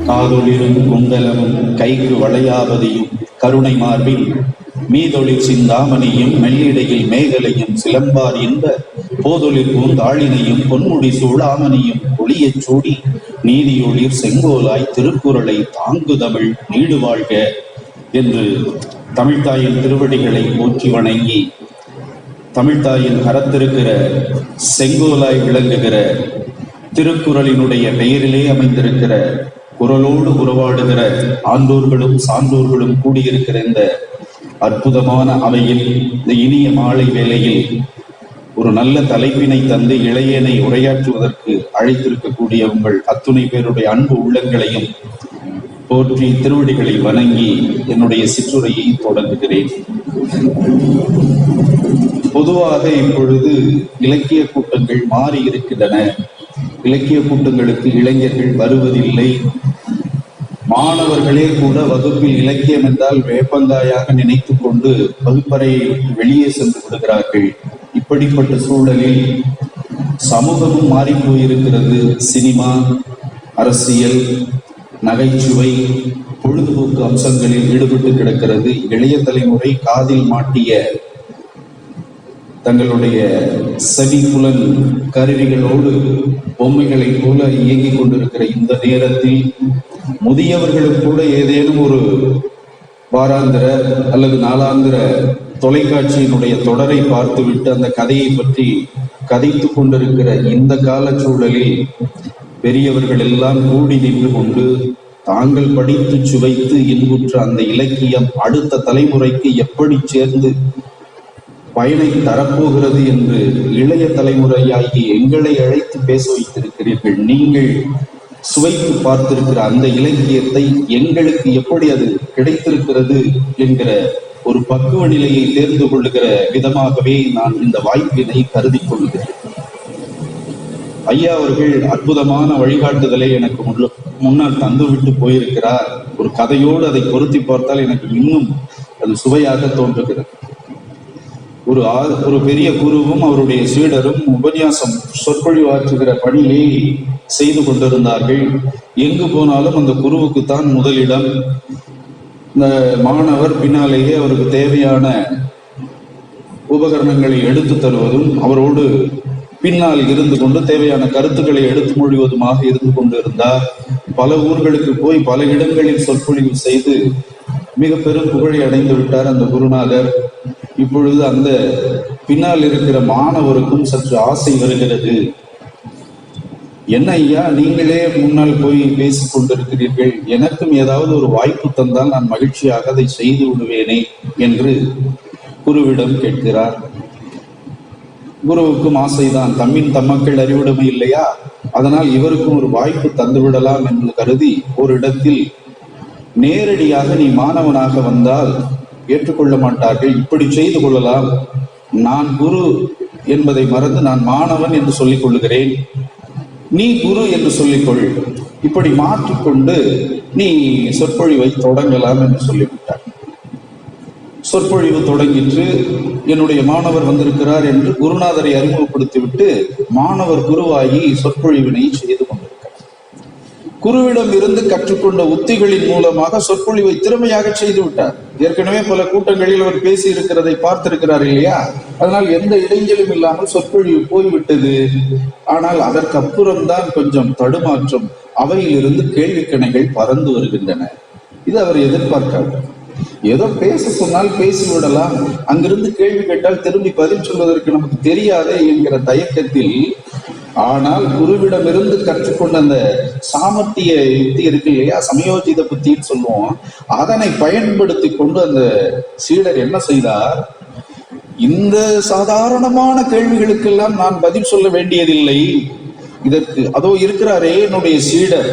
காதொளிரும் குண்டலமும் கைக்கு வளையாவதியும் கருணை மார்பில் மீதொழில் சிந்தாமணியும் மெல்லிடையில் மேகலையும் சிலம்பார் என்ப போதொழில் பூந்தாளினையும் பொன்முடி சூழாமணியும் ஒளியச் சூடி நீதியொளிர் செங்கோலாய் திருக்குறளை தாங்கு தமிழ் நீடு வாழ்க என்று தமிழ்த்தாயின் திருவடிகளை போற்றி வணங்கி, தமிழ்த்தாயின் கரத்திருக்கிற செங்கோலாய் விளங்குகிற திருக்குறளினுடைய பெயரிலே அமைந்திருக்கிற குரலோடு உறவாடுகிற ஆண்டோர்களும் சான்றோர்களும் கூடியிருக்கிற இந்த அற்புதமான அவையில், இந்த இனிய மாலை வேளையில் ஒரு நல்ல தலைப்பினை தந்து இளையனை உரையாற்றுவதற்கு அழைத்திருக்கக்கூடிய உங்கள் அத்துணை பேருடைய அன்பு உள்ளங்களையும் போற்றி திருவடிகளை வணங்கி என்னுடைய சிற்றுரையை தொடங்குகிறேன். பொதுவாக இப்பொழுது இலக்கிய கூட்டங்கள் மாறி இருக்கின்றன. இலக்கிய கூட்டங்களுக்கு இளைஞர்கள் வருவதில்லை. மாணவர்களே கூட வகுப்பில் இலக்கியம் என்றால் வேப்பங்காயாக நினைத்து கொண்டு வகுப்பறையை வெளியே சென்று விடுகிறார்கள். இப்படிப்பட்ட சூழலில் சமூகமும் மாறி போயிருக்கிறது. சினிமா, அரசியல், நகைச்சுவை, பொழுதுபோக்கு அம்சங்களில் ஈடுபட்டு கிடக்கிறது. இளைய தலைமுறை காதில் மாட்டிய தங்களுடைய செவிப்புலன் கருவிகளோடு பொம்மைகளை போல இயங்கிக் கொண்டிருக்கிற இந்த நேரத்தில் முதியவர்களும் கூட ஏதேனும் ஒரு வாராந்திர அல்லது நாளாந்திர தொலைக்காட்சியினுடைய தொடரை பார்த்துவிட்டு அந்த கதையை பற்றி கதைத்து கொண்டிருக்கிற இந்த கால சூழலில் பெரியவர்கள் எல்லாம் கூடி நின்று கொண்டு தாங்கள் படித்து சுவைத்து இன்புற்ற அந்த இலக்கியம் அடுத்த தலைமுறைக்கு எப்படி சேர்ந்து பயனை தரப்போகிறது என்று இளைய தலைமுறையாகி எங்களை அழைத்து பேச வைத்திருக்கிறீர்கள். நீங்கள் சுவைத்து பார்த்திருக்கிற அந்த இலக்கியத்தை எங்களுக்கு எப்படி அது கிடைத்திருக்கிறது என்கிற ஒரு பக்குவ நிலையை தேர்ந்து கொள்ளுகிற விதமாகவே நான் இந்த வாய்ப்பினை கருதி கொள்கிறேன். ஐயா அவர்கள் அற்புதமான வழிகாட்டுதலை எனக்கு முன்னால் தந்துவிட்டு போயிருக்கிறார். ஒரு கதையோடு அதை பொருத்தி பார்த்தால் எனக்கு இன்னும் அது சுவையாக தோன்றுகிறது. ஒரு பெரிய குருவும் அவருடைய சீடரும் உபன்யாசம் சொற்பொழிவாற்றுகிற பணியை செய்து கொண்டிருந்தார்கள். எங்கு போனாலும் அந்த குருவுக்குத்தான் முதலிடம். இந்த மாணவர் பின்னாலேயே அவருக்கு தேவையான உபகரணங்களை எடுத்து தருவதும் அவரோடு பின்னால் இருந்து கொண்டு தேவையான கருத்துக்களை எடுத்து மொழிவதுமாக இருந்து கொண்டிருந்தார். பல ஊர்களுக்கு போய் பல இடங்களில் சொற்பொழிவு செய்து மிக பெரும் புகழை அடைந்து விட்டார் அந்த குருநாதர். இப்பொழுது அந்த பின்னால் இருக்கிற மாணவருக்கும் சற்று ஆசை வருகிறது. என்ன ஐயா, நீங்களே முன்னால் போய் பேசிக் கொண்டிருக்கிறீர்கள், எனக்கும் ஏதாவது ஒரு வாய்ப்பு தந்தால் நான் மகிழ்ச்சியாக அதை செய்து விடுவேனே என்று குருவிடம் கேட்கிறார். குருவுக்கும் ஆசைதான். தம்மின் தம்மக்கள் அறிவுடைமை இல்லையா, அதனால் இவருக்கும் ஒரு வாய்ப்பு தந்து விடலாம் என்று கருதி ஒரு இடத்தில் நேரடியாக நீ மாணவனாக வந்தால் ஏற்றுக்கொள்ள மாட்டார்கள், இப்படி செய்து கொள்ளலாம், நான் குரு என்பதை மறந்து நான் மாணவன் என்று சொல்லிக் கொள்ளுகிறேன், நீ குரு என்று சொல்லிக்கொள், இப்படி மாற்றிக்கொண்டு நீ சொற்பொழிவை தொடங்கலாம் என்று சொல்லிவிட்டார். சொற்பொழிவு தொடங்கிற்று. என்னுடைய மாணவர் வந்திருக்கிறார் என்று குருநாதரை அறிமுகப்படுத்திவிட்டு மாணவர் குருவாகி சொற்பொழிவினை செய்து கொண்டிருக்கிறார். குருவிடம் இருந்து கற்றுக்கொண்ட உத்திகளின் மூலமாக சொற்பொழிவை திறமையாக செய்து விட்டார். ஏற்கனவே பல கூட்டங்களில் அவர் பேசி இருக்கிறதை பார்த்திருக்கிறார் இல்லையா, அதனால் எந்த இடைஞ்சலும் இல்லாமல் சொற்பொழிவு போய்விட்டது. ஆனால் அதற்கு அப்புறம்தான் கொஞ்சம் தடுமாற்றம். அவையிலிருந்து கேள்விக்கணைகள் பறந்து வருகின்றன. இது அவர் எதிர்பார்க்காது. ஏதோ பேச சொன்னால் பேசிவிடலாம், அங்கிருந்து கேள்வி கேட்டால் திரும்பி பதில் சொல்வதற்கு நமக்கு தெரியாதே என்கிற தயக்கத்தில், ஆனால் குருவிடமிருந்து கற்றுக்கொண்ட அந்த சாமர்த்திய யுக்தி இருக்கு இல்லையா, சமயோஜித புத்தின்னு சொல்லுவோம், அதனை பயன்படுத்தி கொண்டு அந்த சீடர் என்ன செய்தார், இந்த சாதாரணமான கேள்விகளுக்கெல்லாம் நான் பதில் சொல்ல வேண்டியதில்லை, இதற்கு அதோ இருக்கிறாரே என்னுடைய சீடர்,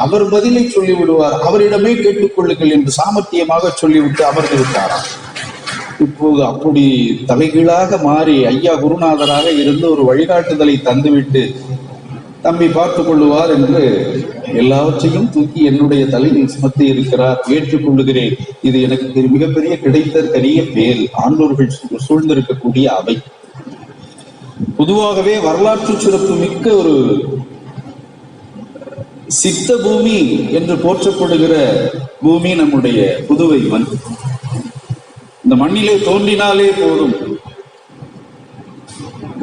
அவர் பதிலை சொல்லிவிடுவார், அவரிடமே கேட்டுக்கொள்ளுங்கள் என்று சாமர்த்தியமாக சொல்லிவிட்டு அமர்ந்து விட்டாராம். இப்போது அப்படி தலைகீழாக மாறி ஐயா குருநாதராக இருந்து ஒரு வழிகாட்டுதலை தந்துவிட்டு தம்பி பார்த்துக் கொள்ளுவார் என்று எல்லாவற்றையும் தூக்கி என்னுடைய தலையில் சுமத்தி இருக்கிறார். ஏற்றுக்கொள்ளுகிறேன். இது எனக்கு மிகப்பெரிய கிடைத்த பெரிய பேர். ஆண்டோர்கள் சூழ்ந்திருக்கக்கூடிய அவை. பொதுவாகவே வரலாற்று சிறப்பு மிக்க ஒரு சித்த பூமி என்று போற்றப்படுகிற பூமி நம்முடைய புதுவை மண். இந்த மண்ணிலே தோன்றினாலே போதும்,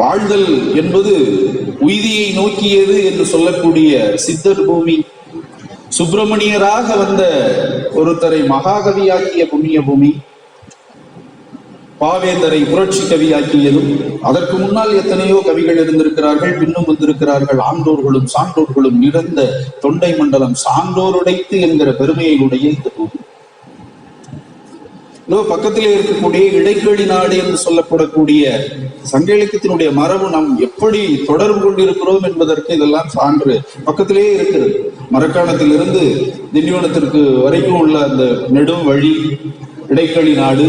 வாழ்தல் என்பது உய்தியை நோக்கியது என்று சொல்லக்கூடிய சித்தர் பூமி. சுப்பிரமணியராக வந்த ஒருத்தரை மகாகவியாக்கிய புண்ணிய பூமி. பாவேந்தரை புரட்சி கவியாக்கியதும், அதற்கு முன்னால் எத்தனையோ கவிகள் இருந்திருக்கிறார்கள், பின்னும் வந்திருக்கிறார்கள். ஆண்டோர்களும் சான்றோர்களும் நிறைந்த தொண்டை மண்டலம், சான்றோருடைத்து என்கிற பெருமையினுடைய இந்த பூமி. பக்கத்திலே இருக்கக்கூடிய இடைக்கழி நாடு என்று சொல்லப்படக்கூடிய சங்க இலக்கியத்தினுடைய மரபு நாம் எப்படி தொடர்பு கொண்டிருக்கிறோம் என்பதற்கு இதெல்லாம் சான்று பக்கத்திலேயே இருக்கிறது. மரக்காணத்திலிருந்து திண்டிவனத்திற்கு வரைக்கும் உள்ள அந்த நெடும் வழி இடைக்கழி நாடு.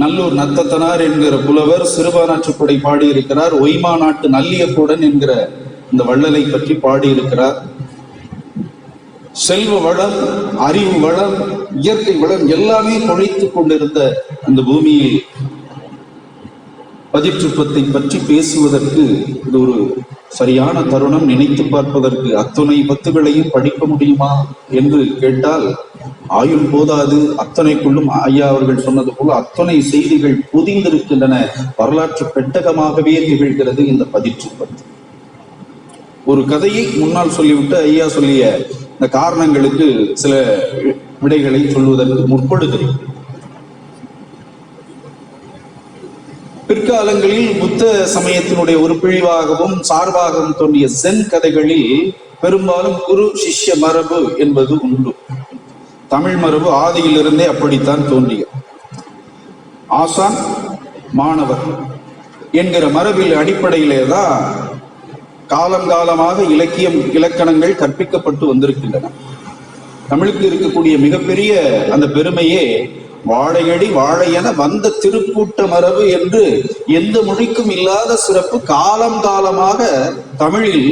நல்லூர் நத்தத்தனார் என்கிற புலவர் சிறுபானாற்றுப்படை பாடியிருக்கிறார். ஒய்மா நாட்டு நல்லியக்கூடன் என்கிற இந்த வள்ளலை பற்றி பாடியிருக்கிறார். செல்வ வளம், அறிவு வளம், இயற்கை வளம் எல்லாமே கொழித்துக் கொண்டிருந்த அந்த பூமியில் பதிற்றுப்பத்தை பற்றி பேசுவதற்கு இது ஒரு சரியான தருணம். நினைத்து பார்ப்பதற்கு அத்துணை பத்துகளையும் படிக்க முடியுமா என்று கேட்டால் ஆயுள் போதாது. அத்தனைக்குள்ளும் ஐயா அவர்கள் சொன்னது போல அத்தனை செய்திகள் புதிந்திருக்கின்றன. வரலாற்று பெட்டகமாகவே திகழ்கிறது இந்த பதிற்றுப்பத்து. ஒரு கதையை முன்னால் சொல்லிவிட்டு ஐயா சொல்லிய இந்த காரணங்களுக்கு சில விடைகளை சொல்வதற்கு முற்படுகிறேன். பிற்காலங்களில் புத்த சமயத்தினுடைய ஒரு பிழிவாகவும் சார்பாகவும் தோன்றிய சென் கதைகளில் பெரும்பாலும் குரு சிஷ்ய மரபு என்பது உண்டு. தமிழ் மரபு ஆதியிலிருந்தே அப்படித்தான் தோன்றியது. ஆசான் மாணவர் என்கிற மரபில் அடிப்படையிலே தான் காலங்காலமாக இலக்கணங்கள் கற்பிக்கப்பட்டு வந்திருக்கின்றன. தமிழுக்கு இருக்கக்கூடிய மிகப்பெரிய அந்த பெருமையே வாழையடி வாழையென வந்த திருக்கூட்ட மரபு என்று எந்த மொழிக்கும் இல்லாத சிறப்பு. காலமாக தமிழில்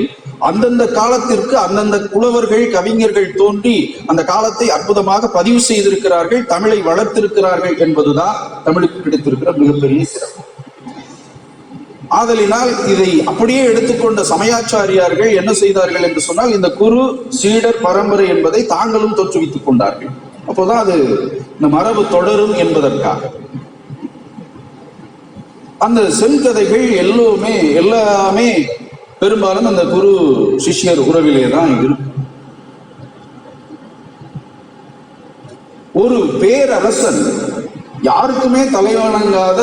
அந்தந்த காலத்திற்கு அந்தந்த புலவர்கள் கவிஞர்கள் தோன்றி அந்த காலத்தை அற்புதமாக பதிவு செய்திருக்கிறார்கள், தமிழை வளர்த்திருக்கிறார்கள் என்பதுதான் தமிழுக்கு கிடைத்திருக்கிற மிகப்பெரிய சிறப்பு. ஆதலினால் இதை அப்படியே எடுத்துக்கொண்ட சமயாச்சாரியார்கள் என்ன செய்தார்கள் என்று சொன்னால், இந்த குரு சீடர் பரம்பரை என்பதை தாங்களும் தோற்றுவித்துக் கொண்டார்கள். அப்போதான் அது இந்த மரபு தொடரும் என்பதற்காக. அந்த செங்கதைகள் எல்லாமே பெரும்பாலும் அந்த குரு சிஷ்யர் உறவிலே தான் இருக்கும். ஒரு பேரரசன் யாருக்குமே தலைவணங்காத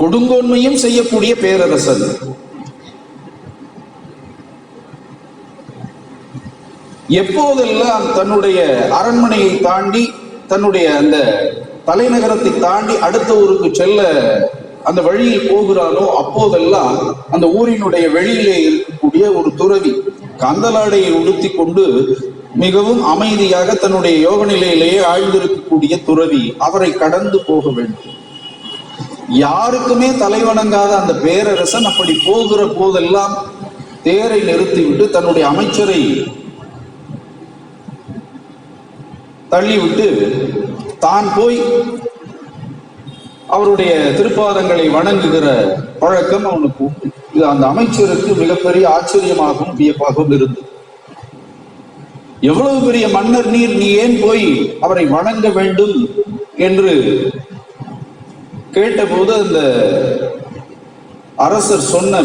கொடுங்கோன்மையும் செய்யக்கூடிய பேரரசன். எப்போதெல்லாம் தன்னுடைய அரண்மனையை தாண்டி தன்னுடைய அந்த தலைநகரத்தை தாண்டி அடுத்த ஊருக்கு செல்ல அந்த வழியில் போகிறானோ அப்போதெல்லாம் அந்த ஊரினுடைய வெளியிலே இருக்கக்கூடிய ஒரு துறவி கந்தலாடையை உடுத்தி கொண்டு மிகவும் அமைதியாக தன்னுடைய யோக நிலையிலேயே ஆழ்ந்திருக்கக்கூடிய துறவி அவரை கடந்து போக வேண்டும். யாருக்குமே தலைவணங்காத அந்த பேரரசன் அப்படி போகிற போதெல்லாம் தேரை நிறுத்திவிட்டு தன்னுடைய அமைச்சரை தள்ளிவிட்டு தான் போய் அவருடைய திருப்பாதங்களை வணங்குகிற பழக்கம் அவனுக்கு உண்டு. இது அந்த அமைச்சருக்கு மிகப்பெரிய ஆச்சரியமாகவும் வியப்பாகவும் இருந்தது. எவ்வளவு பெரிய மன்னர் நீர், நீ ஏன் போய் அவரை வணங்க வேண்டும் என்று கேட்டபோது அந்த அரசர் சொன்ன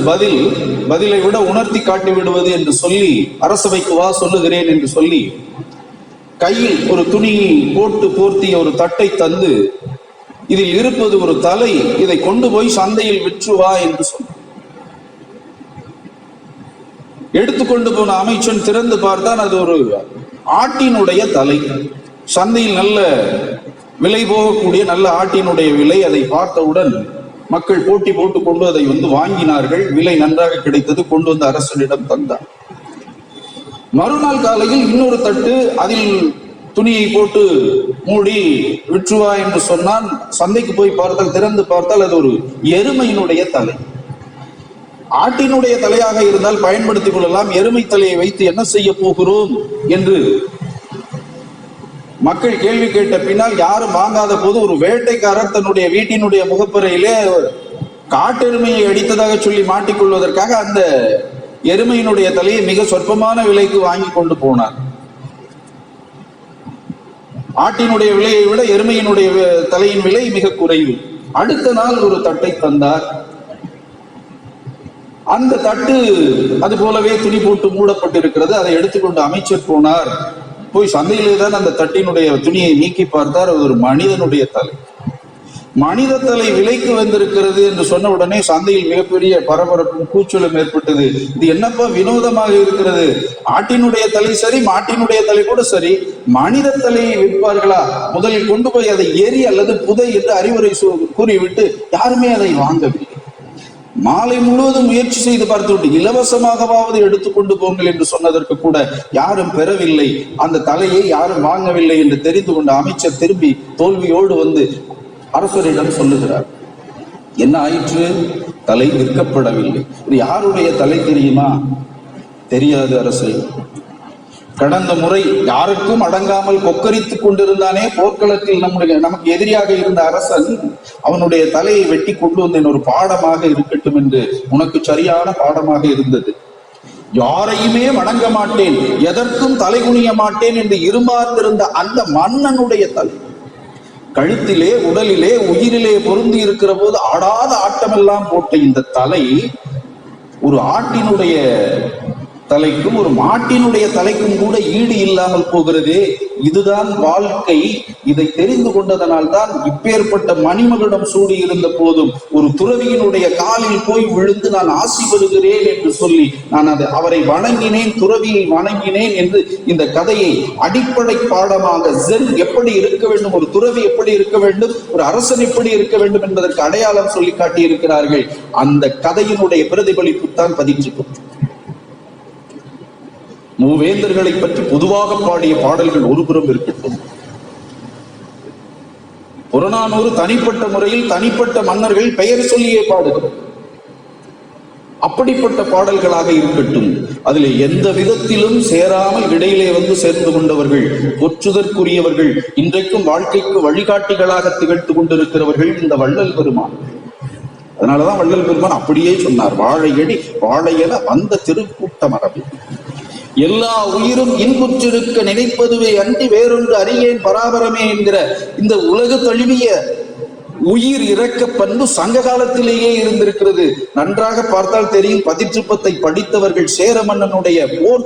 பதிலை விட உணர்த்தி காட்டி விடுவது என்று சொல்லி, அரசவைக்கு வா சொல்லுகிறேன் என்று சொல்லி கையில் ஒரு துணி போட்டு போர்த்திய ஒரு தட்டை தந்து, இதில் இருப்பது ஒரு தலை, இதை கொண்டு போய் சந்தையில் விற்று வா என்று சொன்னார். எடுத்துக்கொண்டு போன அமைச்சன் திறந்து பார்த்தான், அது ஒரு ஆட்டினுடைய தலை. சந்தையில் நல்ல விலை போகக்கூடிய நல்ல ஆட்டினுடைய விலை. அதை பார்த்தவுடன் மக்கள் போட்டி போட்டு கொண்டு அதை வாங்கினார்கள். விலை நன்றாக கிடைத்தது. கொண்டு வந்து அரசனிடம் தந்தார். மறுநாள் காலையில் இன்னொரு தட்டு, அதில் துணியை போட்டு மூடி விற்றுவா என்று சொன்னான். சந்தைக்கு போய் பார்த்தால், திறந்து பார்த்தால் அது ஒரு எருமையினுடைய தலை. ஆட்டினுடைய தலையாக இருந்தால் பயன்படுத்திக் கொள்ளலாம், எருமை தலையை வைத்து என்ன செய்ய போகிறோம் என்று மக்கள் கேள்வி கேட்ட பின்னால் யாரும் வாங்காத போது ஒரு வேட்டைக்காரர் தன்னுடைய வீட்டினுடைய முகப்பறையிலே காட்டெருமையை அடித்ததாக சொல்லி மாட்டிக்கொள்வதற்காக அந்த எருமையினுடைய தலையை மிக சொற்பமான விலைக்கு வாங்கி கொண்டு போனார். ஆட்டினுடைய விலையை விட எருமையினுடைய தலையின் விலை மிக குறைவு. அடுத்த நாள் ஒரு தட்டை தந்தார். அந்த தட்டு அது போலவே துணி போட்டு மூடப்பட்டிருக்கிறது. அதை எடுத்துக்கொண்டு அமைச்சர் போனார். போய் சந்தையிலே தான் அந்த தட்டினுடைய துணியை நீக்கி பார்த்தார். அது ஒரு மனிதனுடைய தலை. மனித தலை விலைக்கு வந்திருக்கிறது என்று சொன்ன உடனே சந்தையில் மிகப்பெரிய பரபரப்பும் கூச்சலும் ஏற்பட்டது. இது என்னப்பா வினோதமாக இருக்கிறது, ஆட்டினுடைய தலை சரி, மாட்டினுடைய தலை கூட சரி, மனித தலையை விற்பார்களா? முதலில் கொண்டு போய் அதை எரி அல்லது புதை என்று அறிவுரை கூறிவிட்டு யாருமே அதை வாங்கவில்லை. மாலை முழுவதும் முயற்சி செய்து பார்த்துவிட்டு இலவசமாகவாவது எடுத்துக்கொண்டு போங்கள் என்று சொன்னதற்கு கூட யாரும் பெறவில்லை. அந்த தலையை யாரும் வாங்கவில்லை என்று தெரிந்து கொண்ட அமைச்சர் திரும்பி தோல்வியோடு வந்து அரசரிடம் சொல்லுகிறார். என்ன ஆயிற்று? தலை விற்கப்படவில்லை. இது யாருடைய தலை தெரியுமா? தெரியாது அரசே. கடந்த முறை யாருக்கும் அடங்காமல் கொக்கரித்துக் கொண்டிருந்தானே போர்க்களத்தில் நமக்கு எதிரியாக இருந்த அரசன், அவனுடைய தலையை வெட்டி கொண்டு வந்தேன், ஒரு பாடமாக இருக்கட்டும் என்று. உனக்கு சரியான பாடமாக இருந்தது. யாரையுமே வணங்க மாட்டேன், எதற்கும் தலை குனிய மாட்டேன் என்று இருமார்ந்திருந்த அந்த மன்னனுடைய தலை கழுத்திலே, உடலிலே, உயிரிலே பொருந்தி இருக்கிற போது ஆடாத ஆட்டமெல்லாம் போட்ட இந்த தலை ஒரு ஆட்டினுடைய தலைக்கும் ஒரு மாட்டினுடைய தலைக்கும் கூட ஈடு இல்லாமல் போகிறதே. இதுதான் வாழ்க்கை. இதை தெரிந்து கொண்டதனால் தான் இப்பேற்பட்ட மணிமகுடம் சூடி இருந்த போதும் ஒரு துறவியினுடைய காலில் போய் விழுந்து நான் ஆசி பெறுகிறேன் என்று சொல்லி நான் அவரை வணங்கினேன், துறவியை வணங்கினேன் என்று இந்த கதையை அடிப்படை பாடமாக ஜென் எப்படி இருக்க வேண்டும், ஒரு துறவி எப்படி இருக்க வேண்டும், ஒரு அரசன் எப்படி இருக்க வேண்டும் என்பதற்கு அடையாளம் சொல்லி காட்டியிருக்கிறார்கள். அந்த கதையினுடைய பிரதிபலிப்பு தான் பதிற்றுக்கும். மூவேந்தர்களை பற்றி பொதுவாக பாடிய பாடல்கள் ஒருபுறம் இருக்கட்டும், புறநானூறு தனிப்பட்ட முறையில் தனிப்பட்ட மன்னர்கள் பெயர் சொல்லியே பாடுகிறோம். அப்படிப்பட்ட பாடல்களாக இருக்கட்டும். அதில் எந்த விதத்திலும் சேராமல் இடையிலே வந்து சேர்ந்து கொண்டவர்கள், ஒற்றுதற்குரியவர்கள், இன்றைக்கும் வாழ்க்கைக்கு வழிகாட்டிகளாக திகழ்த்து கொண்டிருக்கிறவர்கள் இந்த வள்ளல் பெருமான். அதனாலதான் வள்ளல் பெருமான் அப்படியே சொன்னார், வாழையடி வாழையென வந்த திருக்கூட்ட மரபு. எல்லா உயிரும் இன்புற்றிருக்க நினைப்பதுவே அன்றி வேறொன்று அறியேன் பராபரமே என்கிற இந்த உலக தழுவிய உயிர் இறக்க பண்பு சங்க காலத்திலேயே இருந்திருக்கிறது. நன்றாக பார்த்தால் தெரியும். பதிற்றுப்பத்தை படித்தவர்கள் சேர மன்னனுடைய போர்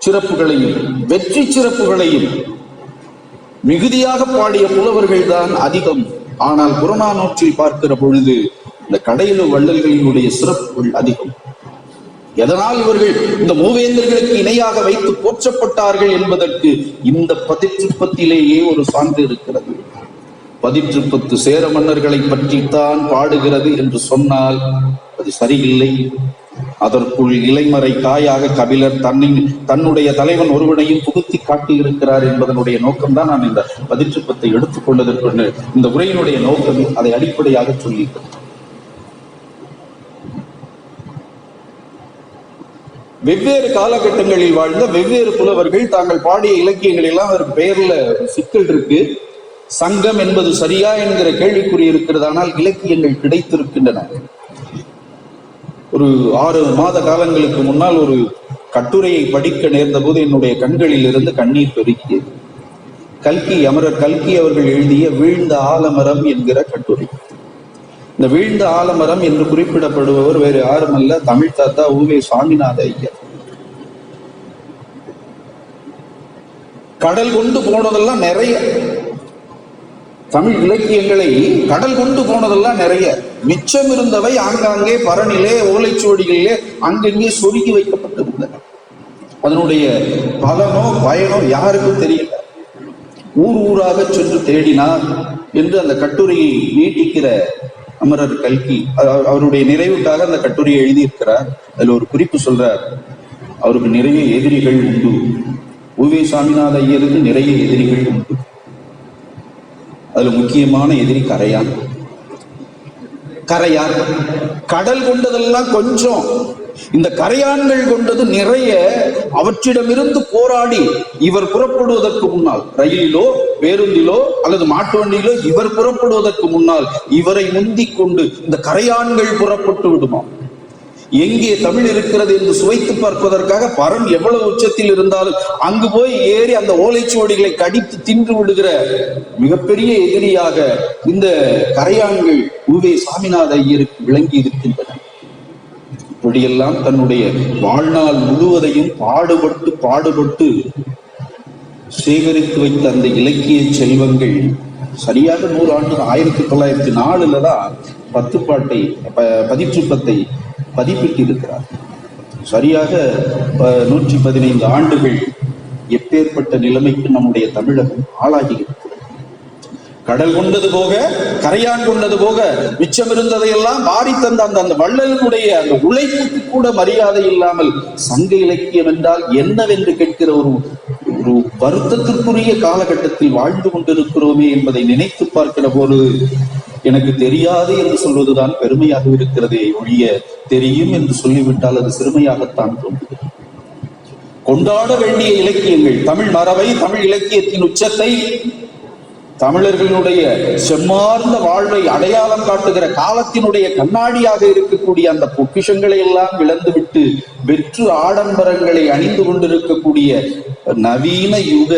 சிறப்புகளையும் வெற்றி சிறப்புகளையும் மிகுதியாக பாடிய புலவர்கள் தான் அதிகம். ஆனால் புறநானூற்றில் பார்க்கிற பொழுது இந்த கடையில வள்ளல்களினுடைய சிறப்புகள் அதிகம். எதனால் இவர்கள் இந்த மூவேந்தர்களுக்கு இணையாக வைத்து போற்றப்பட்டார்கள் என்பதற்கு இந்த பதிற்றுப்பத்திலேயே ஒரு சான்று இருக்கிறது. பதிற்றுப்பத்து சேர மன்னர்களை பற்றித்தான் பாடுகிறது என்று சொன்னால் அது சரியில்லை. அதற்குள் இலைமறை காயாக கபிலர் தன்னுடைய தலைவன் ஒருவனையும் புகுத்தி காட்டியிருக்கிறார் என்பதனுடைய நோக்கம்தான் நான் இந்த பதிற்றுப்பத்தை எடுத்துக்கொண்டதற்கு இந்த உரையினுடைய நோக்கம் அதை அடிப்படையாக சொல்லியிருக்கிறேன். வெவ்வேறு காலகட்டங்களில் வாழ்ந்த வெவ்வேறு புலவர்கள் தாங்கள் பாடிய இலக்கியங்கள் எல்லாம் அதற்கு பெயர்ல சிக்கல் இருக்கு. சங்கம் என்பது சரியா என்கிற கேள்விக்குறி இருக்கிறது. ஆனால் இலக்கியங்கள் கிடைத்திருக்கின்றன. ஒரு 6 மாத காலங்களுக்கு முன்னால் ஒரு கட்டுரையை படிக்க நேர்ந்த போது என்னுடைய கண்களில் இருந்து கண்ணீர் பெருக்கியது. அமரர் கல்கி அவர்கள் எழுதிய வீழ்ந்த ஆலமரம் என்கிற கட்டுரை. இந்த வீழ்ந்த ஆலமரம் என்று குறிப்பிடப்படுபவர் வேறு யாருமல்ல, தமிழ் தாத்தா உவே சாமிநாத ஐயர். கடல் கொண்டு போனதெல்லாம் நிறைய, தமிழ் இலக்கியங்களை கடல் கொண்டு போனதெல்லாம் நிறைய, மிச்சம் இருந்தவை ஆங்காங்கே பரணிலே ஓலைச்சுவடிகளிலே அங்கங்கே சொருகி வைக்கப்பட்டிருந்தன. அதனுடைய பலனோ பயனோ யாருக்கும் தெரியல. ஊராக சென்று தேடினார் என்று அந்த கட்டுரையை நீட்டிக்கிற அமரர் கல்கி அவருடைய நிறைவுக்காக அந்த கட்டுரையை எழுதியிருக்கிறார். அதுல ஒரு குறிப்பு சொல்றார், அவருக்கு நிறைய எதிரிகள் உண்டு. உவே சாமிநாத ஐயருக்கு நிறைய எதிரிகள் உண்டு. அதுல முக்கியமான எதிரி கரையான். கடல் கொண்டதெல்லாம் கொஞ்சம், இந்த கரையான்கள் கொண்டது நிறைய. அவற்றிடமிருந்து போராடி இவர் புறப்படுவதற்கு முன்னால், ரயிலிலோ பேருந்திலோ அல்லது மாட்டு வண்டியிலோ இவர் புறப்படுவதற்கு முன்னால் இவரை முந்திக் கொண்டு இந்த கரையான்கள் புறப்பட்டு விடுமா. எங்கே தமிழ் இருக்கிறது என்று சுவைத்து பார்ப்பதற்காக பரம் எவ்வளவு உச்சத்தில் இருந்தாலும் அங்கு போய் ஏறி அந்த ஓலைச்சுவடிகளை கடித்து தின்று விடுகிற மிகப்பெரிய எதிரியாக இந்த கரையான்கள் உவே சாமிநாத ஐயருக்கு விளங்கி இருக்கின்றன. இப்படியெல்லாம் தன்னுடைய வாழ்நாள் முழுவதையும் பாடுபட்டு சேகரித்து வைத்த அந்த இலக்கிய செல்வங்கள் சரியாக 100 ஆண்டு 1904 தான் 10 பாட்டை பதிற்றுப்பத்தை பதிப்பிட்டிருக்கிறார். சரியாக 115 ஆண்டுகள் எப்பேற்பட்ட நிலைமைக்கு நம்முடைய தமிழகம் ஆளாகி இருக்கிறது. கடல் கொண்டது போக கரையான் கொண்டது போக மிச்சம் இருந்ததையெல்லாம் வாரி தந்த அந்த வள்ளலினுடைய அந்த உழைப்புக்கு கூட மரியாதை இல்லாமல் சங்க இலக்கியம் என்றால் என்னவென்று கேட்கிற ஒரு வருத்தத்திற்குரிய காலகட்டத்தில் வாழ்ந்து கொண்டிருக்கிறோமே என்பதை நினைத்து பார்க்கிற போது எனக்கு தெரியாது என்று சொல்வதுதான் பெருமையாக இருக்கிறதே ஒழிய தெரியும் என்று சொல்லிவிட்டால் அது சிறுமையாகத்தான் தோன்றுகிறது. கொண்டாட வேண்டிய இலக்கியங்கள், தமிழ் மரபை, தமிழ் இலக்கியத்தின் உச்சத்தை, தமிழர்களுடைய செம்மார்ந்த வாழ்வை அடையாளம் காட்டுகிற காலத்தினுடைய கண்ணாடியாக இருக்கக்கூடிய அந்த பொக்கிஷங்களை எல்லாம் இழந்துவிட்டு வெற்று ஆடம்பரங்களை அணிந்து கொண்டிருக்கக்கூடிய நவீன யுக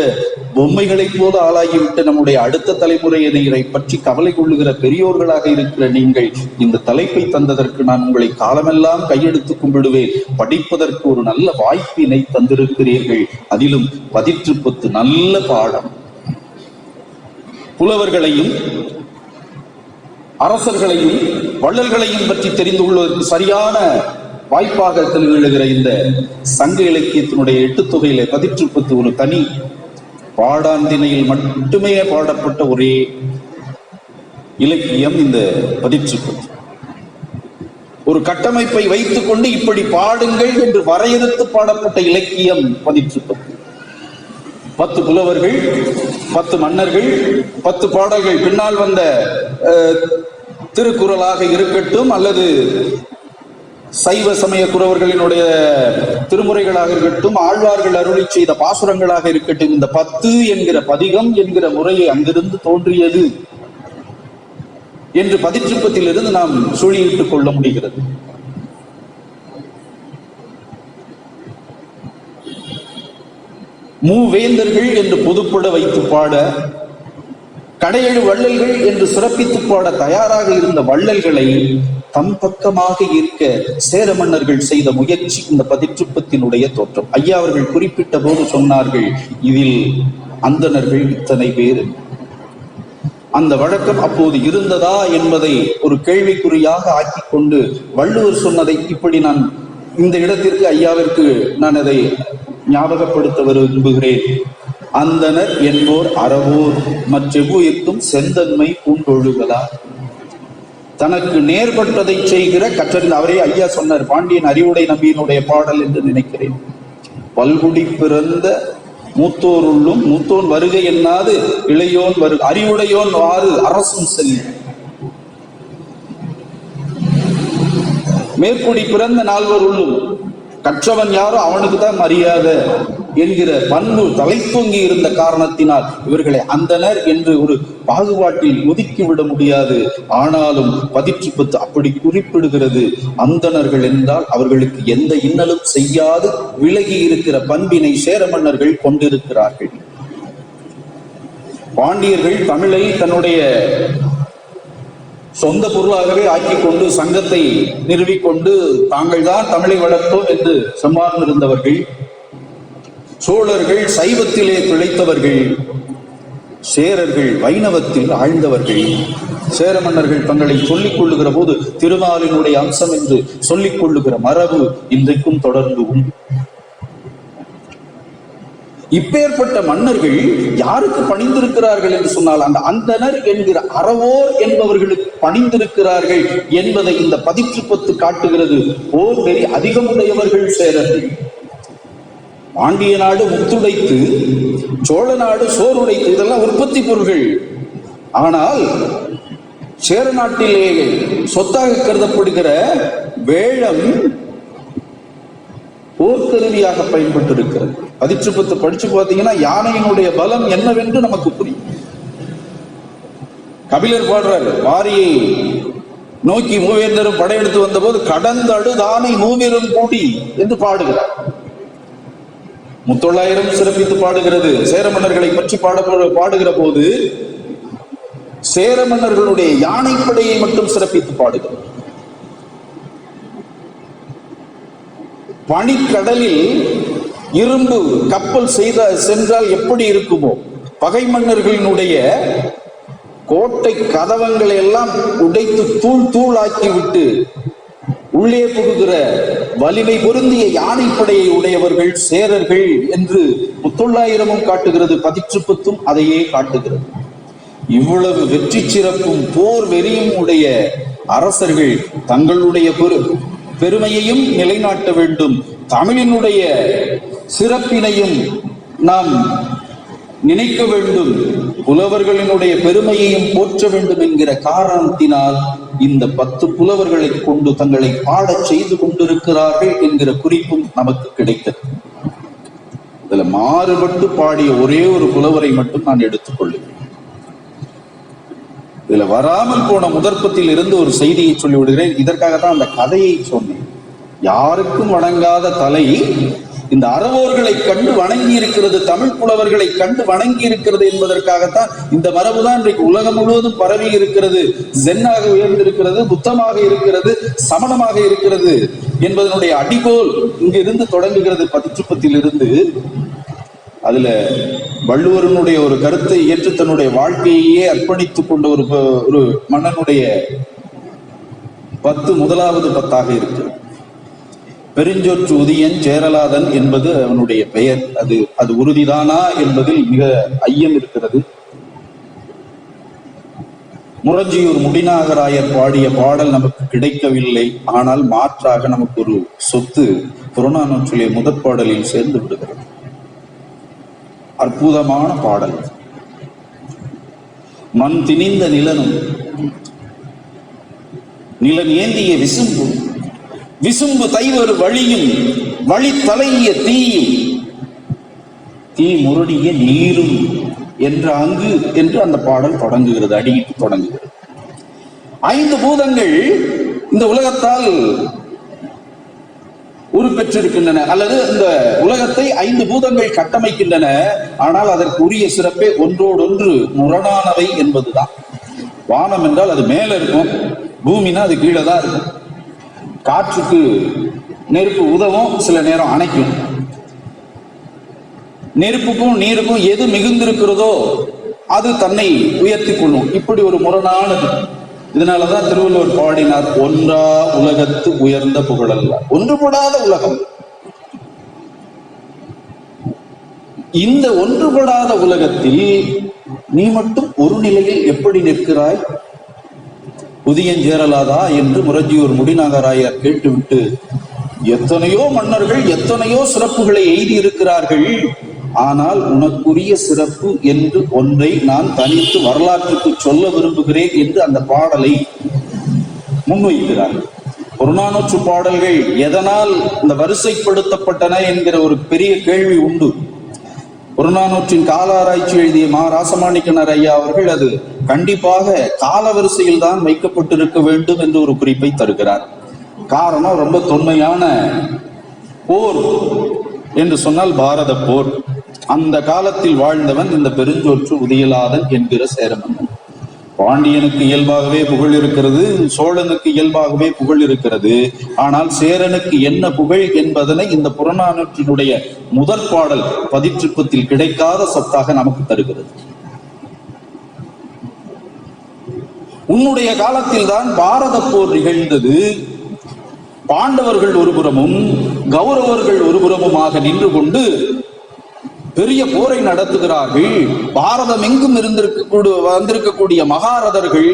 பொம்மைகளைப் போல ஆளாகிவிட்டு நம்முடைய அடுத்த தலைமுறையினரை பற்றி கவலை கொள்ளுகிற பெரியோர்களாக இருக்கிற நீங்கள் இந்த தலைப்பை தந்ததற்கு நான் உங்களை காலமெல்லாம் கையெடுத்து கும்பிடுவேன். படிப்பதற்கு ஒரு நல்ல வாய்ப்பினை தந்திருக்கிறீர்கள். அதிலும் 10 நல்ல பாடம். புலவர்களையும் அரசர்களையும் வள்ளல்களையும் பற்றி தெரிந்து கொள்வதற்கு சரியான வாய்ப்பாக திகழ்கிற இந்த சங்க இலக்கியத்தினுடைய 8 தொகையில 10 ஒரு தனி பாடாந்தினையில் மட்டுமே பாடப்பட்ட ஒரே இலக்கியம் இந்த 10. ஒரு கட்டமைப்பை வைத்துக் கொண்டு இப்படி பாடுங்கள் என்று வரையறுத்து பாடப்பட்ட இலக்கியம் 10. 10 புலவர்கள், 10 மன்னர்கள், 10 பாடல்கள், பின்னால் வந்த திருக்குறளாக இருக்கட்டும் அல்லது சைவ சமய குறவர்களினுடைய திருமுறைகளாக இருக்கட்டும், ஆழ்வார்கள் அருளி செய்த பாசுரங்களாக இருக்கட்டும், இந்த 10 என்கிற பதிகம் என்கிற முறையை அங்கிருந்து தோன்றியது என்று 10 நாம் சொல்லியிட்டுக் கொள்ள முடிகிறது. மூவேந்தர்கள் என்று பொதுப்பட வைத்து பாட, கடையெழு வள்ளல்கள் என்று சிறப்பித்து பாட தயாராக இருந்த வள்ளல்களை தம் பக்கமாக ஈர்க்க சேர மன்னர்கள் செய்த முயற்சி இந்த 10 தோற்றம். ஐயா அவர்கள் குறிப்பிட்ட போது சொன்னார்கள், இதில் அந்தணர்கள் இத்தனை பேர். அந்த வழக்கம் அப்போது இருந்ததா என்பதை ஒரு கேள்விக்குறியாக ஆக்கி கொண்டு வள்ளுவர் சொன்னதை இப்படி நான் இந்த இடத்திற்கு ஐயாவிற்கு நான் அதை ஞாபகப்படுத்த விரும்புகிறேன். அந்தனர் என்போர் அறவோர் மற்றெவ்வுயிர்க்கும் செந்தன்மை பூண்டொழுகலா. தனக்கு நேர்பட்டதை செய்கிற கற்றறிந்த அவரே ஐயா சொன்னார், பாண்டியன் அறிவுடை நம்பியினுடைய பாடல் என்று நினைக்கிறேன். பல்குடி பிறந்த மூத்தோருள்ளும் மூத்தோன் வருகை என்னாது இளையோன் வருக, அறிவுடையோன் வாறு அரசும் செல்லும். மேற்குடி பிறந்த 4 உள்ளும் கற்றவன் யாரோ அவனுக்கு தான் மரியாதை என்கிற பண்பு தலைத்தொங்கி இருந்த காரணத்தினால் இவர்களை அந்தனர் என்று ஒரு பாகுபாட்டில் ஒதுக்கிவிட முடியாது. ஆனாலும் 10 அப்படி குறிப்பிடுகிறது. அந்தணர்கள் என்றால் அவர்களுக்கு எந்த இன்னலும் செய்யாது விலகி இருக்கிற பண்பினை சேர மன்னர்கள் கொண்டிருக்கிறார்கள். பாண்டியர்கள் தமிழை தன்னுடைய சொந்த பொருளாகவே ஆக்கிக் கொண்டு சங்கத்தை நிறுவிக்கொண்டு தாங்கள் தான் தமிழை வளர்த்தோம் என்று சம்மார்ந்திருந்தவர்கள். சோழர்கள் சைவத்திலே திளைத்தவர்கள், சேரர்கள் வைணவத்தில் ஆழ்ந்தவர்கள். சேர மன்னர்கள் தங்களை சொல்லிக் கொள்ளுகிற போது திருமாலினுடைய அம்சம் என்று சொல்லிக் கொள்ளுகிற மரபு இன்றைக்கும் தொடர்ந்து உண்டு. இப்பேற்பட்ட மன்னர்கள் யாருக்கு பணிந்திருக்கிறார்கள் என்று சொன்னால் அந்த அந்தனர் என்கிற அறவோர் என்பவர்களுக்கு பணிந்திருக்கிறார்கள் என்பதை இந்த 10 காட்டுகிறது. போர் வெறி அதிகமுடையவர்கள் சேரர்கள். பாண்டிய நாடு முத்துடைத்து, சோழ நாடு சோறுடைத்து, இதெல்லாம் உற்பத்தி பொருள்கள். ஆனால் சேர நாட்டிலே சொத்தாக கருதப்படுகிற வேழம் போர்க்கருவியாக பயன்பட்டு இருக்கிறது. 10 படிச்சு பார்த்தீங்கன்னா யானையினுடைய பலம் என்னவென்று நமக்கு புரியும். கபிலர் பாடுறாரு, வாரியை நோக்கி மூவேந்தரும் படையெடுத்து வந்த போது கடந்தடு தானை மூவிரும் கூடி என்று பாடுகிறார். முத்தொள்ளாயிரம் சிறப்பித்து பாடுகிறது. சேர மன்னர்களை பற்றி பாடுகிற போது சேர மன்னர்களுடைய யானைப்படையை மட்டும் சிறப்பித்து பாடுகிறது. பனிக்கடலில் இரும்பு கப்பல் சென்றால் எப்படி இருக்குமோ, பகை மன்னர்களினுடைய கோட்டை கதவங்களை எல்லாம் உடைத்து தூள் தூளாக்கி விட்டு உள்ளே புகுகிற வலிமை பொருந்திய யானைப்படையை உடையவர்கள் சேரர்கள் என்று முத்தொள்ளாயிரமும் காட்டுகிறது. பதிற்றுப்பத்தும் அதையே காட்டுகிறது. இவ்வளவு வெற்றி சிறப்பும் போர் வெறியும் உடைய அரசர்கள் தங்களுடைய பெருமையையும் நிலைநாட்ட வேண்டும், தமிழினுடைய சிறப்பினையும் நாம் நினைக்க வேண்டும், புலவர்களினுடைய பெருமையையும் போற்ற வேண்டும் என்கிற காரணத்தினால் இந்த 10 புலவர்களை கொண்டு தங்களை பாடச் செய்து கொண்டிருக்கிறார்கள் என்கிற குறிப்பும் நமக்கு கிடைத்தது. இதுல மாறுபட்டு பாடிய ஒரே ஒரு புலவரை மட்டும் நான் எடுத்துக்கொள்ளுகிறேன். இதுல வராமல் போன முதற்பத்தில் இருந்து ஒரு செய்தியை சொல்லிவிடுகிறேன். இதற்காகத்தான் அந்த கதையை சொன்னேன். யாருக்கும் வணங்காத தலை இந்த அறவோர்களை கண்டு வணங்கி இருக்கிறது, தமிழ் புலவர்களை கண்டு வணங்கி இருக்கிறது என்பதற்காகத்தான் இந்த மரபுதான் இன்றைக்கு உலகம் முழுவதும் பரவி இருக்கிறது, ஜென்னாக உயர்ந்திருக்கிறது, புத்தமாக இருக்கிறது, சமணமாக இருக்கிறது என்பதனுடைய அடிகோல் இங்கிருந்து தொடங்குகிறது. பதிற்றுப்பத்திலிருந்து அதுல வள்ளுவரனுடைய ஒரு கருத்தை ஏற்று தன்னுடைய வாழ்க்கையே அர்ப்பணித்துக் கொண்ட ஒரு மன்னனுடைய 10 முதலாவது 10ஆக இருக்கிறது. பெருஞ்சொற்று உதியன் சேரலாதன் என்பது அவனுடைய பெயர். அது உறுதிதானா என்பதில் மிக ஐயம் இருக்கிறது. முரஞ்சியூர் முடிநாகராயர் பாடிய பாடல் நமக்கு கிடைக்கவில்லை. ஆனால் மாற்றாக நமக்கு ஒரு சொத்து புறநானூற்றிலே முதற் பாடலில் சேர்ந்து விடுகிறது. அற்புதமான பாடல். மண் திணிந்த நிலனும் நிலன் ஏந்திய விசும்பும் விசும்பு தைவரு வழியும் வழி தலைய தீயும் தீ முரடிய நீரும் என்று அந்த பாடல் தொடங்குகிறது, அடியிட்டு தொடங்குகிறது. 5 பூதங்கள் இந்த உலகத்தால் உருப்பெற்றிருக்கின்றன, அல்லது இந்த உலகத்தை 5 பூதங்கள் கட்டமைக்கின்றன. ஆனால் அதற்கு உரிய சிறப்பே ஒன்றோடொன்று முரணானவை என்பதுதான். வானம் என்றால் அது மேல இருக்கும், பூமினா அது கீழே தான் இருக்கும். காற்றுக்கு நெருப்பு உதவும், சில நேரம் அணைக்கும். நெருப்புக்கும் நீருக்கும் எது மிகுந்திருக்கிறதோ அது தன்னை உயர்த்தி கொள்ளும். இப்படி ஒரு முரணானது. இதனாலதான் திருவள்ளுவர் பாடினார், ஒன்றா உலகத்து உயர்ந்த புகழல்ல. ஒன்றுபடாத உலகம். இந்த ஒன்றுபடாத உலகத்தில் நீ மட்டும் ஒரு நிலையில் எப்படி நிற்கிறாய்? உதியன் சேரலாதா என்று முரஞ்சியூர் முடிநாகராயர் கேட்டுவிட்டு, எத்தனையோ மன்னர்கள் எத்தனையோ சிறப்புகளை எய்தி இருக்கிறார்கள், ஆனால் உனக்குரிய சிறப்பு என்று ஒன்றை நான் தனித்து வரலாற்றுக்கு சொல்ல விரும்புகிறேன் என்று அந்த பாடலை முன்வைக்கிறார். புறநானூற்று பாடல்கள் எதனால் இந்த வரிசைப்படுத்தப்பட்டன என்கிற ஒரு பெரிய கேள்வி உண்டு. புறநானூற்றின் கால ஆராய்ச்சி எழுதிய மா ராசமாணிக்கனர் ஐயா அவர்கள் அது கண்டிப்பாக கால வரிசையில் தான் வைக்கப்பட்டிருக்க வேண்டும் என்று ஒரு குறிப்பை தருகிறார். காரணம், ரொம்ப தொன்மையான போர் என்று சொன்னால் பாரத போர். அந்த காலத்தில் வாழ்ந்தவன் இந்த பெருஞ்சொற்று உதியலாதன் என்கிற சேரமன்னன். பாண்டியனுக்கு இயல்பாகவே புகழ் இருக்கிறது, சோழனுக்கு இயல்பாகவே புகழ் இருக்கிறது. ஆனால் சேரனுக்கு என்ன புகழ் என்பதனை இந்த புறநானூற்றினுடைய முதற் பாடல் பதிற்றுப்பத்தில் கிடைக்காத சொத்தாக நமக்கு தருகிறது. உன்னுடைய காலத்தில் தான் பாரத போர் நிகழ்ந்தது. பாண்டவர்கள் ஒருபுறமும் கௌரவர்கள் ஒருபுறமுமாக நின்று கொண்டு பெரிய போரை நடத்துகிறார்கள். பாரதம் எங்கும் வந்திருக்கக்கூடிய மகாரதர்கள்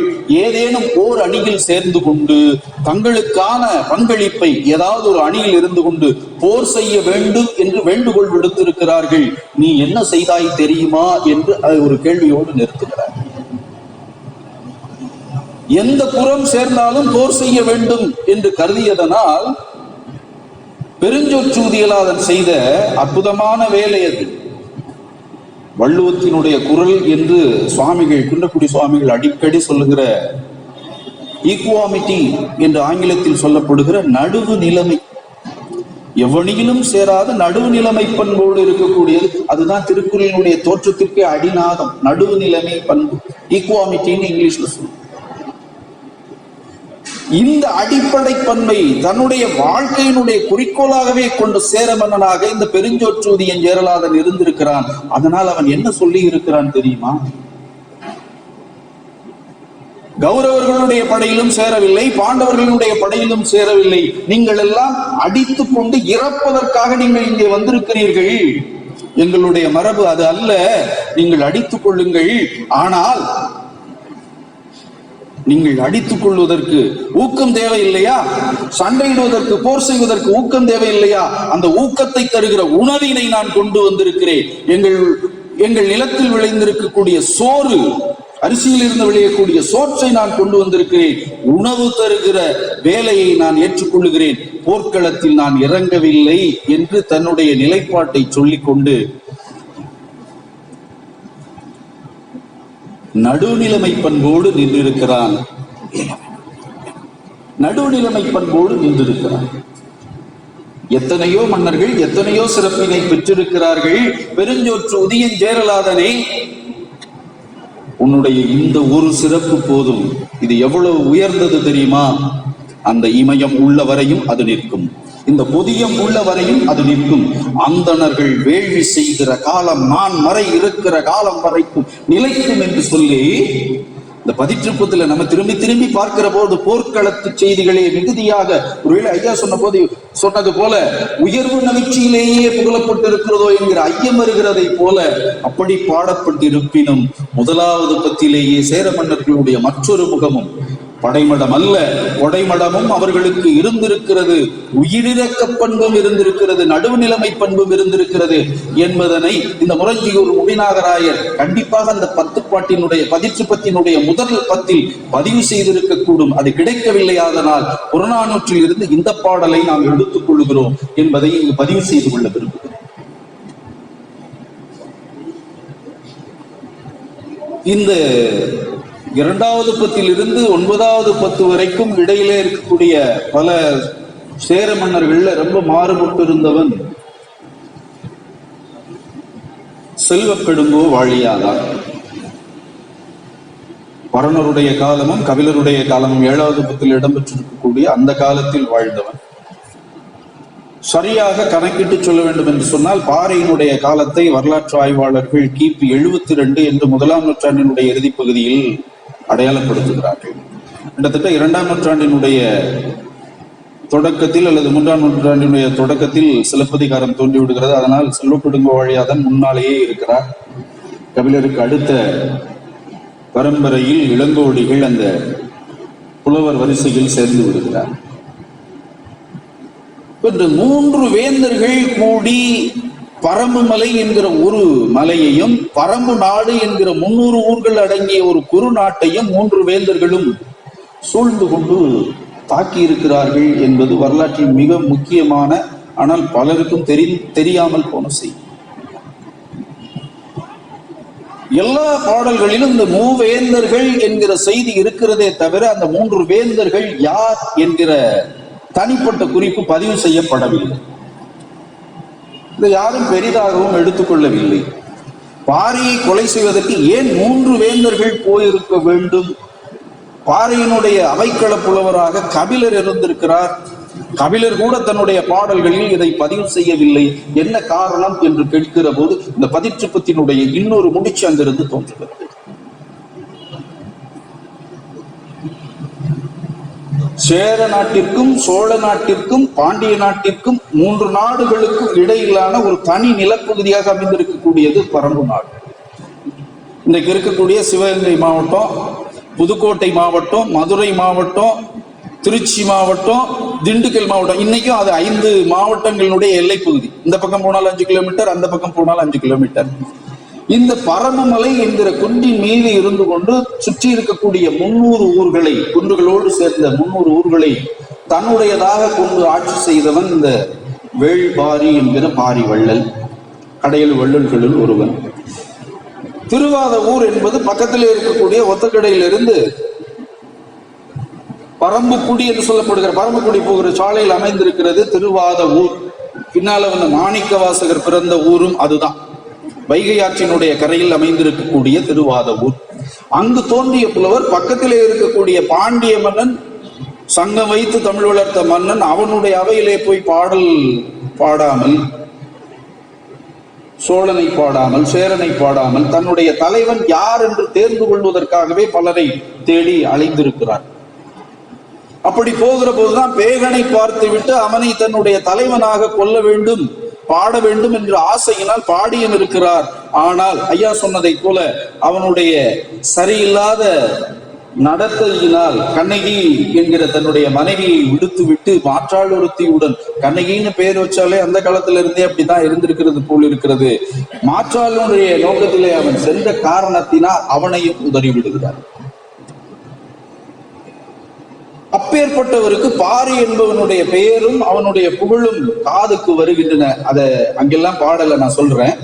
ஏதேனும் போர் அணியில் சேர்ந்து கொண்டு தங்களுக்கான பங்களிப்பை ஏதாவது ஒரு அணியில் இருந்து கொண்டு போர் செய்ய வேண்டும் என்று வேண்டுகோள் விடுத்திருக்கிறார்கள். நீ என்ன செய்தாய் தெரியுமா என்று ஒரு கேள்வியோடு நிறுத்துகிறார். எந்த புறம் சேர்ந்தாலும் போர் செய்ய வேண்டும் என்று கருதியதனால் பெருஞ்சொற்று உதியலாதன் செய்த அற்புதமான வேலை அது. வள்ளுவத்தினுடைய குரல் என்று சுவாமிகள், குன்றக்குடி சுவாமிகள் அடிக்கடி சொல்லுகிற ஈக்குவாமிட்டி என்று ஆங்கிலத்தில் சொல்லப்படுகிற நடுவு நிலைமை, எவனியிலும் சேராத நடுவு நிலைமை பண்போடு இருக்கக்கூடியது. அதுதான் திருக்குறளினுடைய தோற்றத்திற்கு அடிநாதம், நடுவு நிலைமை பண்பு, ஈக்குவாமிட்டின்னு இங்கிலீஷ்ல சொல்லுவோம். இந்த அடிப்படை பண்பை தன்னுடைய வாழ்க்கையினுடைய குறிக்கோளாகவே கொண்ட சேர மன்னனாக இந்த பெருஞ்சோற்றூதியன் ஜேரலாதன் இருந்திருக்கிறான். அதனால் அவன் என்ன சொல்லி இருக்கிறான் தெரியுமா? கௌரவர்களுடைய படையிலும் சேரவில்லை, பாண்டவர்களுடைய படையிலும் சேரவில்லை. நீங்கள் எல்லாம் அடித்துக் கொண்டு இறப்பதற்காக நீங்கள் இங்கே வந்திருக்கிறீர்கள். எங்களுடைய மரபு அது அல்ல. நீங்கள் அடித்துக் கொள்ளுங்கள். ஆனால் நீங்கள் அடித்துக் கொள்வதற்கு ஊக்கம் தேவையில்லையா? சண்டையிடுவதற்கு, போர் செய்வதற்கு ஊக்கம் தேவையில்லையா? அந்த ஊக்கத்தை தருகிற உணவினை நான் கொண்டு வந்திருக்கிறேன். எங்கள் நிலத்தில் விளைந்திருக்கக்கூடிய சோறு, அரிசியில் இருந்து விளையக்கூடிய சோற்றை நான் கொண்டு வந்திருக்கிறேன். உணவு தருகிற வேலையை நான் ஏற்றுக்கொள்ளுகிறேன். போர்க்களத்தில் நான் இறங்கவில்லை என்று தன்னுடைய நிலைப்பாட்டை சொல்லிக் கொண்டு நடுநிலைமை பண்போடு நின்றிருக்கிறான். நடுநிலைமை பண்போடு நின்றிருக்கிறான். எத்தனையோ மன்னர்கள் எத்தனையோ சிறப்பினை பெற்றிருக்கிறார்கள். பெருஞ்சோற்றூதியன் ஜேரலாதனே, உன்னுடைய இந்த ஒரு சிறப்பு போதும். இது எவ்வளவு உயர்ந்தது தெரியுமா? அந்த இமயம் உள்ள வரையும் அது நிற்கும், இந்த புதியம் உள்ள வரையும் அது நிற்கும். அந்தணர்கள் வேள்வி செய்கிற காலம், நான் மறை இருக்கிற காலம் வரைக்கும் நிலைக்கும் என்று சொல்லி இந்த பதிற்றுப்பத்துல நம்ம திரும்பி திரும்பி பார்க்கிற போது போர்க்களத்து செய்திகளே மிகுதியாக, ஒருவேளை ஐயா சொன்னது போல உயர்வு நவிற்சியிலேயே புகழப்பட்டிருக்கிறதோ என்கிற ஐயம் வருகிறதை போல அப்படி பாடப்பட்டிருப்பினும் முதலாவது பத்திலேயே சேர மன்னர்களுடைய மற்றொரு முகமும் படைமடம் அல்ல, கொடைமடமும் அவர்களுக்கு இருந்திருக்கிறது, உயிரிழக்க பண்பும் இருந்திருக்கிறது, நடுவு நிலைமை பண்பும் இருந்திருக்கிறது என்பதனை இந்த முரஞ்சியூர் முடிநாகராயர் கண்டிப்பாக அந்த 10 பாட்டினுடைய பதிற்றுப்பத்தினுடைய முதல் பத்தில் பதிவு செய்திருக்க கூடும். அது கிடைக்கவில்லை. அதனால் புறநானூற்றில் இருந்து இந்த பாடலை நாம் எடுத்துக் கொள்கிறோம் என்பதை இங்கு பதிவு செய்து கொள்ள விரும்புகிறேன். இந்த 2வது பத்தில் இருந்து 9வது பத்து வரைக்கும் இடையிலே இருக்கக்கூடிய பல சேர மன்னர்கள்ல ரொம்ப மாறுபட்டு இருந்தவன் செல்வக்கெடுங்கோ வாழியாதான். பரணருடைய காலமும் கபிலருடைய காலமும் 7வது பத்தில் இடம்பெற்றிருக்கக்கூடிய அந்த காலத்தில் வாழ்ந்தவன். சரியாக கணக்கிட்டு சொல்ல வேண்டும் என்று சொன்னால் பாறையினுடைய காலத்தை வரலாற்று ஆய்வாளர்கள் கிபி 72 என்று 1ஆம் நூற்றாண்டினுடைய இறுதிப் பகுதியில் அடையாளப்படுத்துகிறார்கள். கிட்டத்தட்ட 2ஆம் நூற்றாண்டினுடைய தொடக்கத்தில் அல்லது 3ஆம் நூற்றாண்டினுடைய தொடக்கத்தில் சிலப்பதிகாரம் தோன்றிவிடுகிறது. அதனால் செல்வக்கெடுங்கோ வாழியாதான் முன்னாலேயே இருக்கிறார். கபிலருக்கு அடுத்த பரம்பரையில் இளங்கோடிகள் அந்த புலவர் வரிசையில் சேர்ந்து விடுகிறார். இன்று 3 வேந்தர்கள் கூடி பரம்பு மலை என்கிற ஒரு மலையையும் பரம்பு நாடு என்கிற 300 ஊர்கள் அடங்கிய ஒரு குறு நாட்டையும் 3 வேந்தர்களும் சூழ்ந்து கொண்டு தாக்கி இருக்கிறார்கள் என்பது வரலாற்றில் மிக முக்கியமான, ஆனால் பலருக்கும் தெரியாமல் போன செய்தி. எல்லா பாடல்களிலும் இந்த மூவேந்தர்கள் என்கிற செய்தி இருக்கிறதே தவிர அந்த 3 வேந்தர்கள் யார் என்கிற தனிப்பட்ட குறிப்பு பதிவு செய்யப்படவில்லை. இதை யாரும் பெரிதாகவும் எடுத்துக்கொள்ளவில்லை. பாரியை கொலை செய்வதற்கு ஏன் 3 வேந்தர்கள் போயிருக்க வேண்டும்? பாரியினுடைய அவைக்கள புலவராக கபிலர் இருந்திருக்கிறார். கபிலர் கூட தன்னுடைய பாடல்களில் இதை பதிவு செய்யவில்லை. என்ன காரணம் என்று கேட்கிற போது இந்த பதிற்றுப்பத்தினுடைய இன்னொரு முடிச்சு அங்கிருந்து தோன்றுகிறது. சேர நாட்டிற்கும் சோழ நாட்டிற்கும் பாண்டிய நாட்டிற்கும் 3 நாடுகளுக்கும் இடையிலான ஒரு தனி நிலப்பகுதியாக அமைந்திருக்கக்கூடியது பரம்பு நாடு. இன்றைக்கு இருக்கக்கூடிய சிவகங்கை மாவட்டம், புதுக்கோட்டை மாவட்டம், மதுரை மாவட்டம், திருச்சி மாவட்டம், திண்டுக்கல் மாவட்டம், இன்னைக்கும் அது 5 மாவட்டங்களினுடைய எல்லை பகுதி. இந்த பக்கம் போனால் 5 கிலோமீட்டர், அந்த பக்கம் போனால் 5 கிலோமீட்டர். இந்த பரமமலை என்கிற குன்றின் மீது இருந்து கொண்டு சுற்றி இருக்கக்கூடிய 300 ஊர்களை, குன்றுகளோடு சேர்ந்த 300 ஊர்களை தன்னுடையதாக கொண்டு ஆட்சி செய்தவன் இந்த வேள்பாரி என்கிற பாரி வள்ளல், கடையல் வள்ளல்களுள் ஒருவன். திருவாத ஊர் என்பது பக்கத்தில் இருக்கக்கூடிய ஒத்தக்கடையிலிருந்து பரம்புக்குடி என்று சொல்லப்படுகிற பரம்புக்குடி போகிற சாலையில் அமைந்திருக்கிறது திருவாத ஊர். பின்னால வந்து மாணிக்க வாசகர் பிறந்த ஊரும் அதுதான். வைகை ஆற்றினுடைய கரையில் அமைந்திருக்கக்கூடிய திருவாத ஊர். அங்கு தோன்றிய புலவர். பக்கத்திலே இருக்கக்கூடிய பாண்டிய மன்னன், சங்கம் வைத்து தமிழ் வளர்த்த மன்னன், அவனுடைய அவையிலே போய் பாடல் பாடாமல், சோழனை பாடாமல், சேரனை பாடாமல், தன்னுடைய தலைவன் யார் என்று தேர்ந்து கொள்வதற்காகவே பலரை தேடி அலைந்திருக்கிறார். அப்படி போகிற போதுதான் பேகனை பார்த்துவிட்டு அவனை தன்னுடைய தலைவனாக கொள்ள வேண்டும், பாட வேண்டும் என்ற ஆசையினால் பாடியும் இருக்கிறார். ஆனால் ஐயா சொன்னதை போல அவனுடைய சரியில்லாத நடத்தையினால் கண்ணகி என்கிற தன்னுடைய மனைவியை விடுத்து விட்டு மாற்றாள் ஒருத்தியுடன், கண்ணகின்னு பெயர் வச்சாலே அந்த காலத்துல இருந்தே அப்படிதான் இருந்திருக்கிறது போல் இருக்கிறது, மாற்றாளுடைய நோக்கத்திலே அவன் சென்ற காரணத்தினால் அவனையும் உதறி விடுகிறார். அப்பேற்பட்டவருக்கு பாரி என்பவனுடைய பெயரும் அவனுடைய புகழும் காதுக்கு வருகின்றன. அத அங்கெல்லாம் பாடல, நான் சொல்றேன்.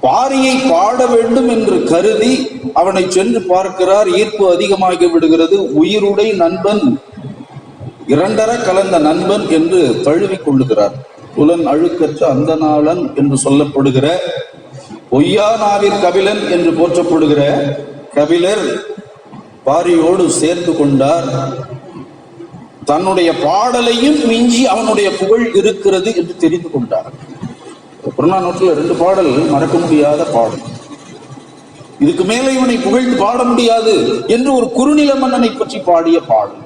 பாரியை பாட வேண்டும் என்று கருதி அவனை சென்று பார்க்கிறார். ஈர்ப்பு அதிகமாகி விடுகிறது. உயிருடை நண்பன், இரண்டர கலந்த நண்பன் என்று தழுவிக் கொள்ளுகிறார். புலன் அழுக்கற்ற அந்த நாளன் என்று சொல்லப்படுகிற பொய்யா நாவிற் கபிலன் என்று போற்றப்படுகிற கபிலர் பாரியோடு சேர்த்து கொண்டார். தன்னுடைய பாடலையும் மிஞ்சி அவனுடைய புகழ் இருக்கிறது என்று தெரிந்து கொண்டார். புறநானூற்றில் 2 பாடல் மறக்க முடியாத பாடல். இதுக்கு மேலே இவனை புகழ்ந்து பாட முடியாது என்று ஒரு குறுநில மன்னனை பற்றி பாடிய பாடல்.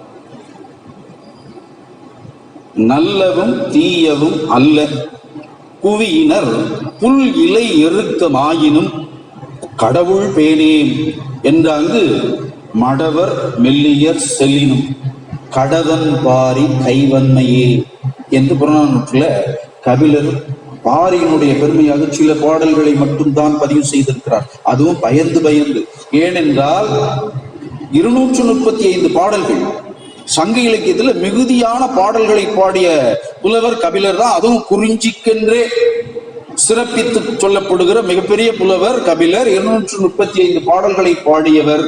நல்லவும் தீயவும் அல்ல புவியினர் புல் இலை எருக்கமாயினும் கடவுள் பேணேன் என்றாங்கு மடவர் மெல்லியர் செல்லினும் கடவன் பாரி கைவன்மையே என்று புறநானூற்றில் கபிலர் பாரியினுடைய பெருமையாக சில பாடல்களை மட்டும்தான் பதிவு செய்திருக்கிறார். அதுவும் பயந்து பயந்து. ஏனென்றால் 235 பாடல்கள் சங்க இலக்கியத்தில் மிகுதியான பாடல்களை பாடிய புலவர் கபிலர் தான். அதுவும் குறிஞ்சிக்கென்றே சிறப்பித்து சொல்லப்படுகிற மிகப்பெரிய புலவர் கபிலர். 235 பாடல்களை பாடியவர்.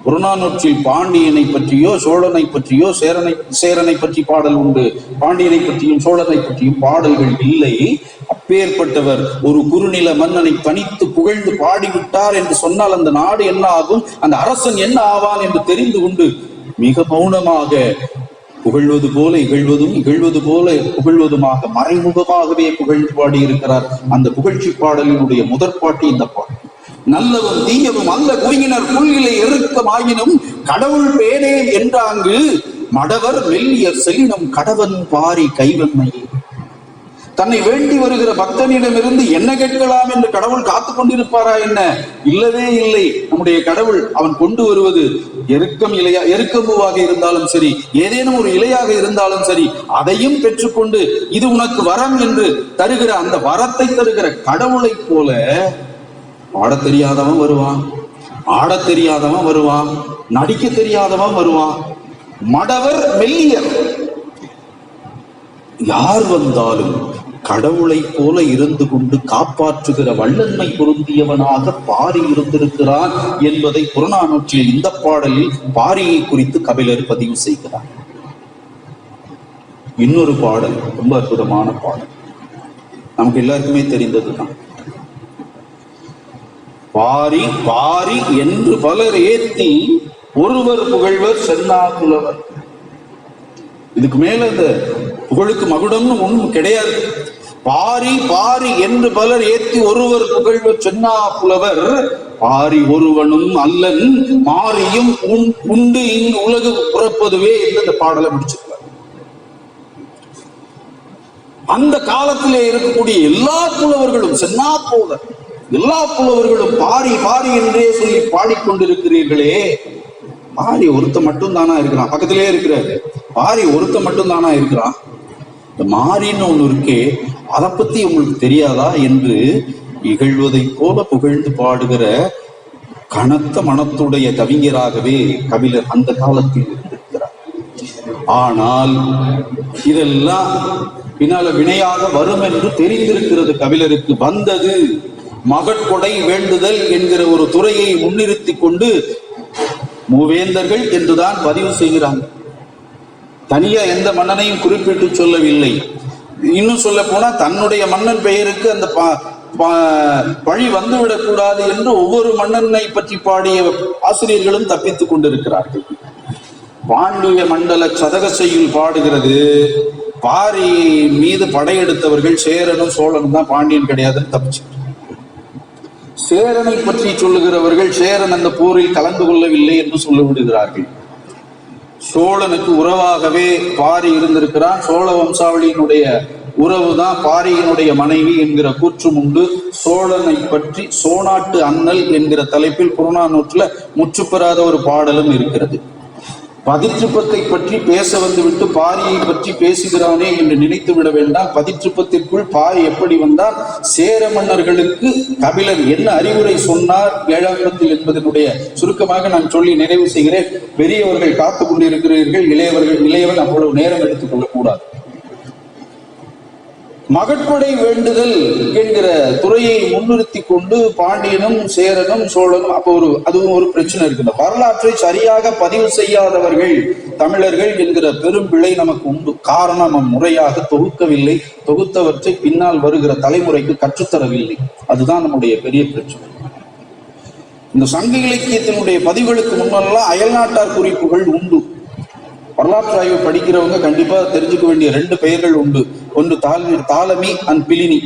புறநானூற்றில் பாண்டியனை பற்றியோ சோழனை பற்றியோ சேரனை பற்றி பாடல் உண்டு. பாண்டியனை பற்றியும் சோழனை பற்றியும் பாடல்கள் இல்லை. அப்பேற்பட்டவர் ஒரு குறுநில மன்னனை தனித்து புகழ்ந்து பாடிவிட்டார் என்று சொன்னால் அந்த நாடு என்ன ஆகும், அந்த அரசன் என்ன ஆவான் என்று தெரிந்து கொண்டு மிக மௌனமாக புகழ்வது போல இகழ்வதும், இகழ்வது போல புகழ்வதுமாக மறைமுகமாகவே புகழ்ந்து பாடியிருக்கிறார். அந்த புகழ்ச்சி பாடலினுடைய முதற்பாட்டு இந்த பாடல். நல்லவும் தீயவும் அல்ல குயினர் புல்கிலை எருக்கமாயினும் கடவுள் பேனே என்றாங்கு மடவர் மெல்லியர் செல்லினும் கடவன் பாரி கைவன்மையே. தன்னை வேண்டி வருகிற பக்தனிடமிருந்து என்ன கேட்கலாம் என்று கடவுள் காத்து கொண்டிருப்பாரா என்ன? இல்லவே இல்லை. நம்முடைய கடவுள் அவன் கொண்டு வருவது எருக்கம்பூவாக இருந்தாலும் சரி, ஏதேனும் ஒரு இலையாக இருந்தாலும் சரி, அதையும் பெற்றுக்கொண்டு இது உனக்கு வரம் என்று தருகிற அந்த வரத்தை தருகிற கடவுளை போல பாட தெரியாதவன் வருவான், ஆட தெரியாதவன் வருவான், நடிக்க தெரியாதவன் வருவான். மடவர் மெல்லியர் யார் வந்தாலும் கடவுளை போல இருந்து கொண்டு காப்பாற்றுகிற வல்லன்மை பொருந்தியவனாக பாரி இருந்திருக்கிறான் என்பதை புறநானூற்றில் இந்த பாடலில் பாரியை குறித்து கபிலர் பதிவு செய்கிறார். இன்னொரு பாடல் ரொம்ப அற்புதமான பாடல், நமக்கு எல்லாருக்குமே தெரிந்ததுதான். பாரி பாரி என்று பலர் ஏத்தி ஒருவர் புகழ்வர் சென்னா புலவர். இதுக்கு மேல இந்த புகழுக்கு மகுடம்னு ஒண்ணும் கிடையாது. பாரி பாரி என்று பலர் ஏத்தி ஒருவர் புகழ்வர் சென்னா புலவர். பாரி ஒருவனும் அல்லன் மாரியும் உண்டு இங்கு உலகு புறப்பதுவே என்று இந்த பாடலை முடிச்சிருக்கார். அந்த காலத்திலே இருக்கக்கூடிய எல்லா புலவர்களும் சென்னா போல எல்லா புலவர்களும் பாரி பாரி என்றே சொல்லி பாடிக்கொண்டிருக்கிறீர்களே. பாரி ஒருத்த மட்டும் தானா இருக்கிறான், பக்கத்திலே இருக்கிறாரு. பாரி ஒருத்த மட்டும் தானா இருக்கிறான், இந்த மாரின்னு ஒண்ணு இருக்கே, அதை பத்தி உங்களுக்கு தெரியாதா என்று இகழ்வதை போல புகழ்ந்து பாடுகிற கனத்த மனத்துடைய கவிஞராகவே கபிலர் அந்த காலத்தில் இருந்திருக்கிறார். ஆனால் இதெல்லாம் பின்னால வினையாக வரும் என்று தெரிந்திருக்கிறது கபிலருக்கு. வந்தது மகட்கொடை வேண்டுதல் என்கிற ஒரு துறையை முன்னிறுத்தி கொண்டு மூவேந்தர்கள் என்றுதான் பதிவு செய்கிறாங்க. தனியா எந்த மன்னனையும் குறிப்பிட்டு சொல்லவில்லை. இன்னும் சொல்ல போனா தன்னுடைய மன்னன் பெயருக்கு அந்த பழி வந்துவிடக் கூடாது என்று ஒவ்வொரு மன்னனை பற்றி பாடிய ஆசிரியர்களும் தப்பித்துக் கொண்டிருக்கிறார்கள். பாண்டிய மண்டல சதகசையில் பாடுகிறது, பாரி மீது படையெடுத்தவர்கள் சேரனும் சோழனும் தான், பாண்டியன் கிடையாதுன்னு தப்பிச்சு. சேரனை பற்றி சொல்லுகிறவர்கள் சேரன் அந்த போரில் கலந்து கொள்ளவில்லை என்று சொல்லிவிடுகிறார்கள். சோழனுக்கு உறவாகவே பாரி இருந்திருக்கிறான். சோழ வம்சாவளியினுடைய உறவுதான் பாரியினுடைய மனைவி என்கிற கூற்றும் உண்டு. சோழனை பற்றி சோநாட்டு அண்ணல் என்கிற தலைப்பில் புறநானூற்றுல முற்றுப்பெறாத ஒரு பாடலும் இருக்கிறது. பதிற்றுப்பத்தை பற்றி பேச வந்துவிட்டு பாரியை பற்றி பேசுகிறானே என்று நினைத்து விட வேண்டாம். பதிற்றுப்பத்திற்குள் பாரி எப்படி வந்தால், சேர மன்னர்களுக்கு கபிலர் என்ன அறிவுரை சொன்னார் 7ஆம் இடத்தில் என்பதனுடைய சுருக்கமாக நான் சொல்லி நிறைவு செய்கிறேன். பெரியவர்கள் காத்துக் கொண்டிருக்கிறீர்கள், இளையவன் அவ்வளவு நேரம் எடுத்துக் கொள்ளக்கூடாது. மகட்படை வேண்டுதல் என்கிற துறையை முன்னிறுத்தி கொண்டு பாண்டியனும் சேரனும் சோழனும் அதுவும் ஒரு பிரச்சனை இருக்குது. வரலாற்றை சரியாக பதிவு செய்யாதவர்கள் தமிழர்கள் என்கிற பெரும் பிழை நமக்கு உண்டு. காரணம், நாம் முறையாக தொகுக்கவில்லை, தொகுத்தவற்றை பின்னால் வருகிற தலைமுறைக்கு கற்றுத்தரவில்லை. அதுதான் நம்முடைய பெரிய பிரச்சனை. இந்த சங்க இலக்கியத்தினுடைய பதிவுகளுக்கு முன்னெல்லாம் அயல்நாட்டார் குறிப்புகள் உண்டு. வரலாற்று ஆய்வு படிக்கிறவங்க கண்டிப்பா தெரிஞ்சுக்க வேண்டிய 2 பெயர்கள் உண்டு. ஒன்று தாலமி அண்ட் பிலினி.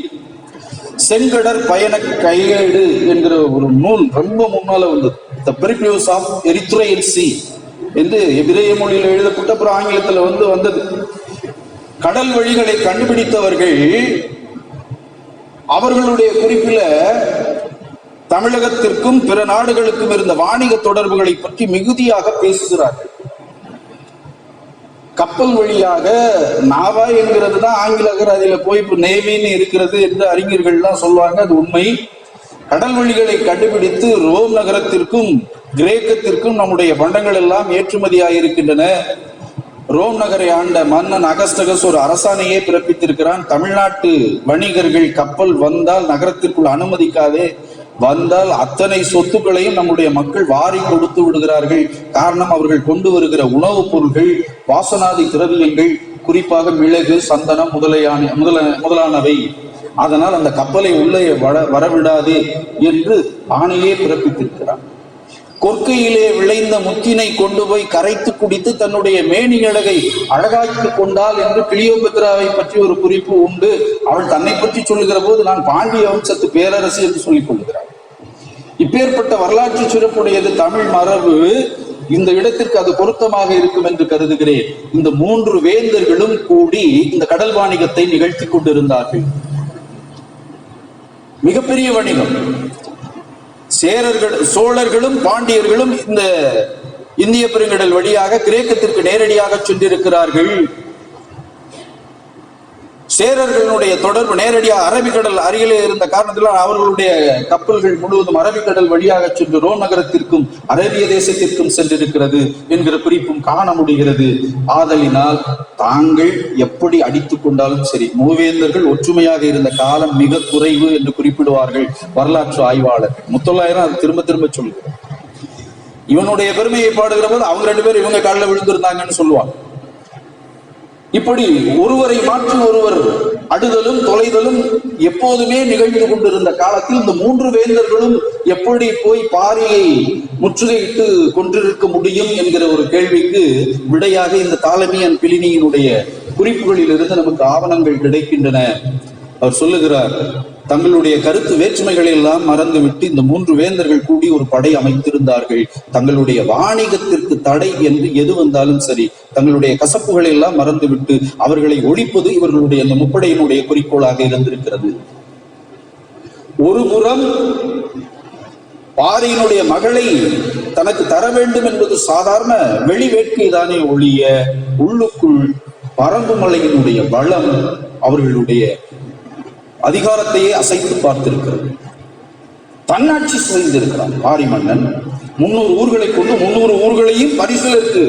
செங்கடர் பயண கையேடு என்கிற ஒரு நூல் ரொம்ப முன்னால வந்தது. தி பெரிப்ளஸ் ஆஃப் எரித்ரேயன் சீ என்று எபிரேய மொழியில் எழுதப்பட்ட, அப்புறம் ஆங்கிலத்தில் வந்தது. கடல் வழிகளை கண்டுபிடித்தவர்கள் அவர்களுடைய குறிப்பில தமிழகத்திற்கும் பிற நாடுகளுக்கும் இருந்த வாணிக தொடர்புகளை பற்றி மிகுதியாக பேசுகிறார்கள். கப்பல் வழியாக நாவா என்கிறது தான் ஆங்கில அகராதியில போய் இப்போ நேவின்னு இருக்கிறது என்று அறிஞர்கள்லாம் சொல்லுவாங்க. அது உண்மை. கடல் வழிகளை கண்டுபிடித்து ரோம் நகரத்திற்கும் கிரேக்கத்திற்கும் நம்முடைய பண்டங்கள் எல்லாம் ஏற்றுமதியாயிருக்கின்றன. ரோம் நகரை ஆண்ட மன்னன் அகஸ்டகஸ் ஒரு அரசாணையே பிறப்பித்திருக்கிறான். தமிழ்நாட்டு வணிகர்கள் கப்பல் வந்தால் நகரத்திற்குள் அனுமதிக்காதே, வந்தால் அத்தனை சொத்துக்களையும் நம்முடைய மக்கள் வாரி கொடுத்து விடுகிறார்கள். காரணம், அவர்கள் கொண்டு வருகிற உணவுப் பொருட்கள், வாசனாதி திரவியங்கள், குறிப்பாக மிளகு, சந்தனம் முதலானவை. அதனால் அந்த கப்பலை உள்ளே வரவிடாது என்று ஆணையே பிறப்பித்திருக்கிறார். கொற்கையிலே விளைந்த முத்தினை கொண்டு போய் கரைத்து குடித்து தன்னுடைய மேனியழகை அழகாக்கி கொண்டாள் என்று கிளியோபத்ராவை பற்றி ஒரு குறிப்பு உண்டு. அவள் தன்னை பற்றி சொல்லுகிற போது நான் பாண்டிய வம்சத்து பேரரசு என்று சொல்லிக் கொள்கிறாள். இப்பேற்பட்ட வரலாற்று சிறப்புடையது தமிழ் மரபு. இந்த இடத்திற்கு அது பொருத்தமாக இருக்கும் என்று கருதுகிறேன். இந்த 3 வேந்தர்களும் கூடி இந்த கடல் வாணிகத்தை நிகழ்த்தி கொண்டிருந்தார்கள். மிகப்பெரிய வணிகம். சோழர்களும் பாண்டியர்களும் இந்த இந்திய பெருங்கடல் வழியாக கிரேக்கத்திற்கு நேரடியாக சென்றிருக்கிறார்கள். சேரர்களுடைய தொடர்பு நேரடியாக அரபிக்கடல் அருகிலே இருந்த காரணத்தினால் அவர்களுடைய கப்பல்கள் முழுவதும் அரபிக்கடல் வழியாக சென்று ரோம் நகரத்திற்கும் அரேபிய தேசத்திற்கும் சென்றிருக்கிறது என்கிற குறிப்பும் காண முடிகிறது. ஆதலினால் தாங்கள் எப்படி அடித்துக் கொண்டாலும் சரி, மூவேந்தர்கள் ஒற்றுமையாக இருந்த காலம் மிக குறைவு என்று குறிப்பிடுவார்கள் வரலாற்று ஆய்வாளர்கள். முத்தொள்ளாயிரம் அது திரும்ப திரும்ப சொல்லுகிறார். இவனுடைய பெருமையை பாடுகிற போது அவங்க 2 பேரும் இவங்க காலில் விழுந்திருந்தாங்கன்னு சொல்லுவாங்க. இப்படி ஒருவரை மாற்றி ஒருவர் அடுதலும் தொலைதலும் எப்போதுமே நிகழ்ந்து கொண்டிருந்த காலத்தில் இந்த 3 வேந்தர்களும் எப்படி போய் பாரியை முற்றுகையிட்டு கொண்டிருக்க முடியும் என்கிற ஒரு கேள்விக்கு விடையாக இந்த தாலமி அண்ட் பிலினியினுடைய குறிப்புகளில் இருந்து நமக்கு ஆவணங்கள் கிடைக்கின்றன. அவர் சொல்லுகிறார், தங்களுடைய கருத்து வேற்றுமைகளை எல்லாம் மறந்துவிட்டு இந்த 3 வேந்தர்கள் கூடி ஒரு படை அமைத்திருந்தார்கள். தங்களுடைய வாணிகத்திற்கு தடை என்று எது வந்தாலும் சரி, தங்களுடைய கசப்புகளை எல்லாம் மறந்துவிட்டு அவர்களை ஒழிப்பது இவர்களுடைய அந்த முப்படையினுடைய குறிக்கோளாக இருந்திருக்கிறது. ஒரு புறம் பாரியினுடைய மகளை தனக்கு தர வேண்டும் என்பது சாதாரண வெளி வேட்கைதானே ஒழிய, உள்ளுக்குள் பரம்பு மலையினுடைய பலம் அவர்களுடைய அதிகாரத்தையே அசைத்து பார்த்திருக்கிறது. தன்னாட்சி செய்திருக்கிறான் பாரி மன்னன். 300 ஊர்களை கொண்டு 300 ஊர்களையும் பரிசலுக்கு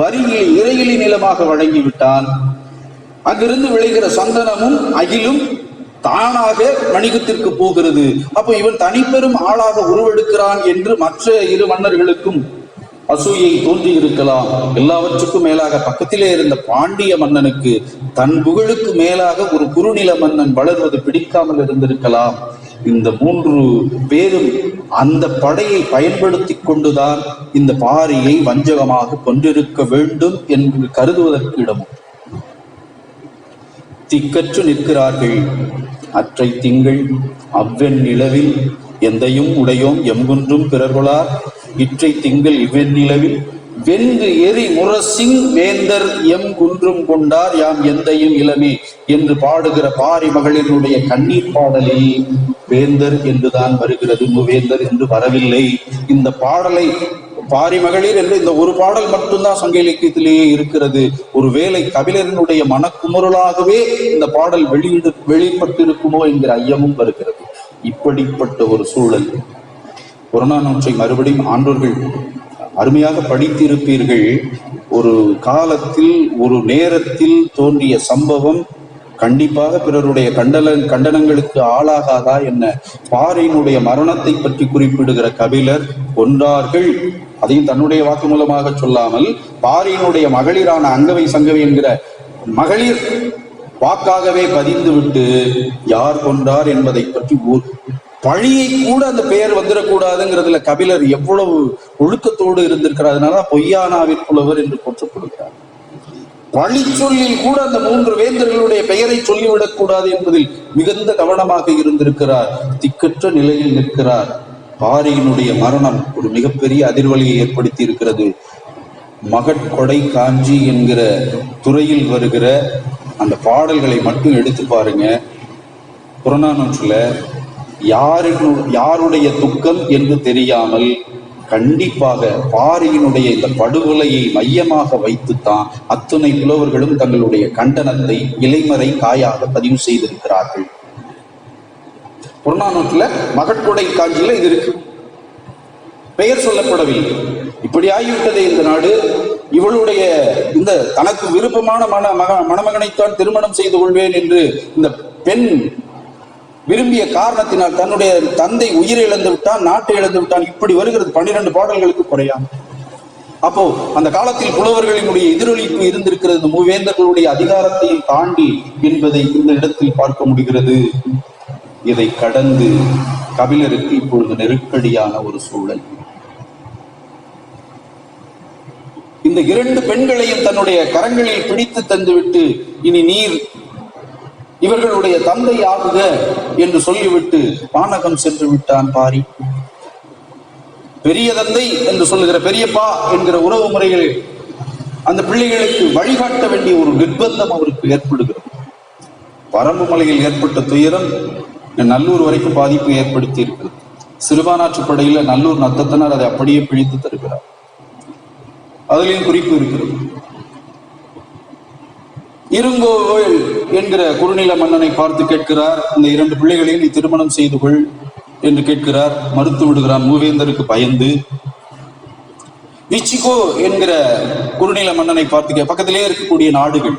வரியை இறையிலி நிலமாக வழங்கிவிட்டான். அங்கிருந்து விளைகிற சந்தனமும் அகிலும் தானாக வணிகத்திற்கு போகிறது. அப்போ இவன் தனிப்பெரும் ஆளாக உருவெடுக்கிறான் என்று மற்ற 2 மன்னர்களுக்கும் அசூயை தோன்றி இருக்கலாம். எல்லாவற்றுக்கும் மேலாக பக்கத்திலே இருந்த பாண்டிய மன்னனுக்கு தன் புகழுக்கு மேலாக ஒரு குறுநில மன்னன் வளர்வது பிடிக்காமல் இருந்திருக்கலாம். இந்த 3 பேரும் அந்த படையை பயன்படுத்தி கொண்டுதான் இந்த பாரியை வஞ்சகமாக கொண்டிருக்க வேண்டும் என்று கருதுவதற்கு இடமும். திக்கற்று நிற்கிறார்கள். அற்றை திங்கள் அவ்வெண் நிலவில் எந்தையும் உடையோம் எம்குன்றும் பிறர்கொளார் இற்றை திங்கள் இவ்வெண் நிலவில் வென்று எரி முரசிங் வேந்தர் எம் குன்றும் கொண்டார் யாம் எந்தையும் இளமே என்று பாடுகிற பாரி மகளினுடைய கண்ணீர் பாடலில் வேந்தர் என்றுதான் வருகிறது, மூவேந்தர் என்று வரவில்லை. இந்த பாடலை பாரி மகளிர் என்று இந்த ஒரு பாடல் மட்டும்தான் சங்க இலக்கியத்திலேயே இருக்கிறது. ஒருவேளை கபிலரனுடைய மனக்குமுறலாகவே இந்த பாடல் வெளிப்பட்டிருக்குமோ என்கிற ஐயமும் வருகிறது. இப்படிப்பட்ட ஒரு சூழல். புறநானூற்றை மறுபடியும் ஆண்டோர்கள் அருமையாக படித்திருப்பீர்கள். ஒரு காலத்தில் ஒரு நேரத்தில் தோன்றிய சம்பவம் கண்டிப்பாக பிறருடைய கண்டனங்களுக்கு ஆளாகாதா என்ன? பாரியினுடைய மரணத்தை பற்றி குறிப்பிடுகிற கபிலர் கொன்றார்கள், அதையும் தன்னுடைய வாக்கு மூலமாக சொல்லாமல் பாரியினுடைய மகளிரான அங்கவை சங்கவை என்கிற மகளிர் வாக்காகவே பதிந்து விட்டு யார் கொன்றார் என்பதை பற்றி பழியை கூட அந்த பெயர் வந்துடக்கூடாதுங்கிறதுல கபிலர் எவ்வளவு ஒழுக்கத்தோடு இருந்திருக்கிறார். அதனால பொய்யானாவிற்புலவர் என்று போற்றப்படுகிறார். பழி சொல்லில் கூட அந்த 3 வேந்தர்களுடைய பெயரை சொல்லிவிடக் கூடாது என்பதில் மிகுந்த கவனமாக இருந்திருக்கிறார். திக்கற்ற நிலையில் நிற்கிறார். பாரியினுடைய மரணம் ஒரு மிகப்பெரிய அதிர்வலியை ஏற்படுத்தி இருக்கிறது. மகட்கொடை காஞ்சி என்கிற துறையில் வருகிற அந்த பாடல்களை மட்டும் எடுத்து பாருங்க. புறநானூற்றுல யாருடைய துக்கம் என்று தெரியாமல் கண்டிப்பாக பாரியினுடைய இந்த படுகொலையை மையமாக வைத்துத்தான் அத்துணை புலவர்களும் தங்களுடைய கண்டனத்தை இலைமறை காயாக பதிவு செய்திருக்கிறார்கள். புறநானூற்றுல மகட்கொடை காஞ்சியில இது இருக்கு, பெயர் சொல்லப்படவில்லை. இப்படி ஆகிவிட்டதே இந்த நாடு. இவளுடைய இந்த தனக்கு விருப்பமான மணமகனைத்தான் திருமணம் செய்து கொள்வேன் என்று இந்த பெண் விரும்பிய காரணத்தினால் தன்னுடைய தந்தை உயிரை இழந்து விட்டான், நாட்டை இழந்து விட்டான். இப்படி வருகிறது 12 பாடல்களுக்கு குறையாம. அப்போ அந்த காலத்தில் புலவர்களினுடைய எதிரொலிப்பு இருந்திருக்கிறது. இந்த மூவேந்தர்களுடைய அதிகாரத்தையும் தாண்டி என்பதை இந்த இடத்தில் பார்க்க முடிகிறது. இதை கடந்து கபிலருக்கு இப்பொழுது நெருக்கடியான ஒரு சூழல். இந்த 2 பெண்களையும் தன்னுடைய கரங்களில் பிடித்து தந்துவிட்டு இனி நீர் இவர்களுடைய தந்தை ஆகுக என்று சொல்லிவிட்டு பானகம் சென்று விட்டான் பாரி. பெரிய தந்தை என்று சொல்லுகிற பெரியப்பா என்கிற உறவு முறைகள் அந்த பிள்ளைகளுக்கு வழிகாட்ட வேண்டிய ஒரு நிர்பந்தம் அவருக்கு ஏற்படுகிறது. பரம்பு மலையில் ஏற்பட்ட துயரம் நல்லூர் வரைக்கும் பாதிப்பு ஏற்படுத்தி இருக்கிறது. சிறுபானாற்றுப்படையில நல்லூர் நத்தத்தினர் அதை அப்படியே பிழித்து தருகிறார். அதிலையும் குறிப்பு இருக்கிறது. இருங்கோவில் என்கிற குறுநில மன்னனை பார்த்து கேட்கிறார், இந்த 2 பிள்ளைகளையும் நீ திருமணம் செய்து கொள் என்று கேட்கிறார். மறுத்து விடுகிறான் மூவேந்தருக்கு பயந்து. விச்சிகோ என்கிற குறுநில மன்னனை பார்த்து பக்கத்திலே இருக்கக்கூடிய நாடுகள்,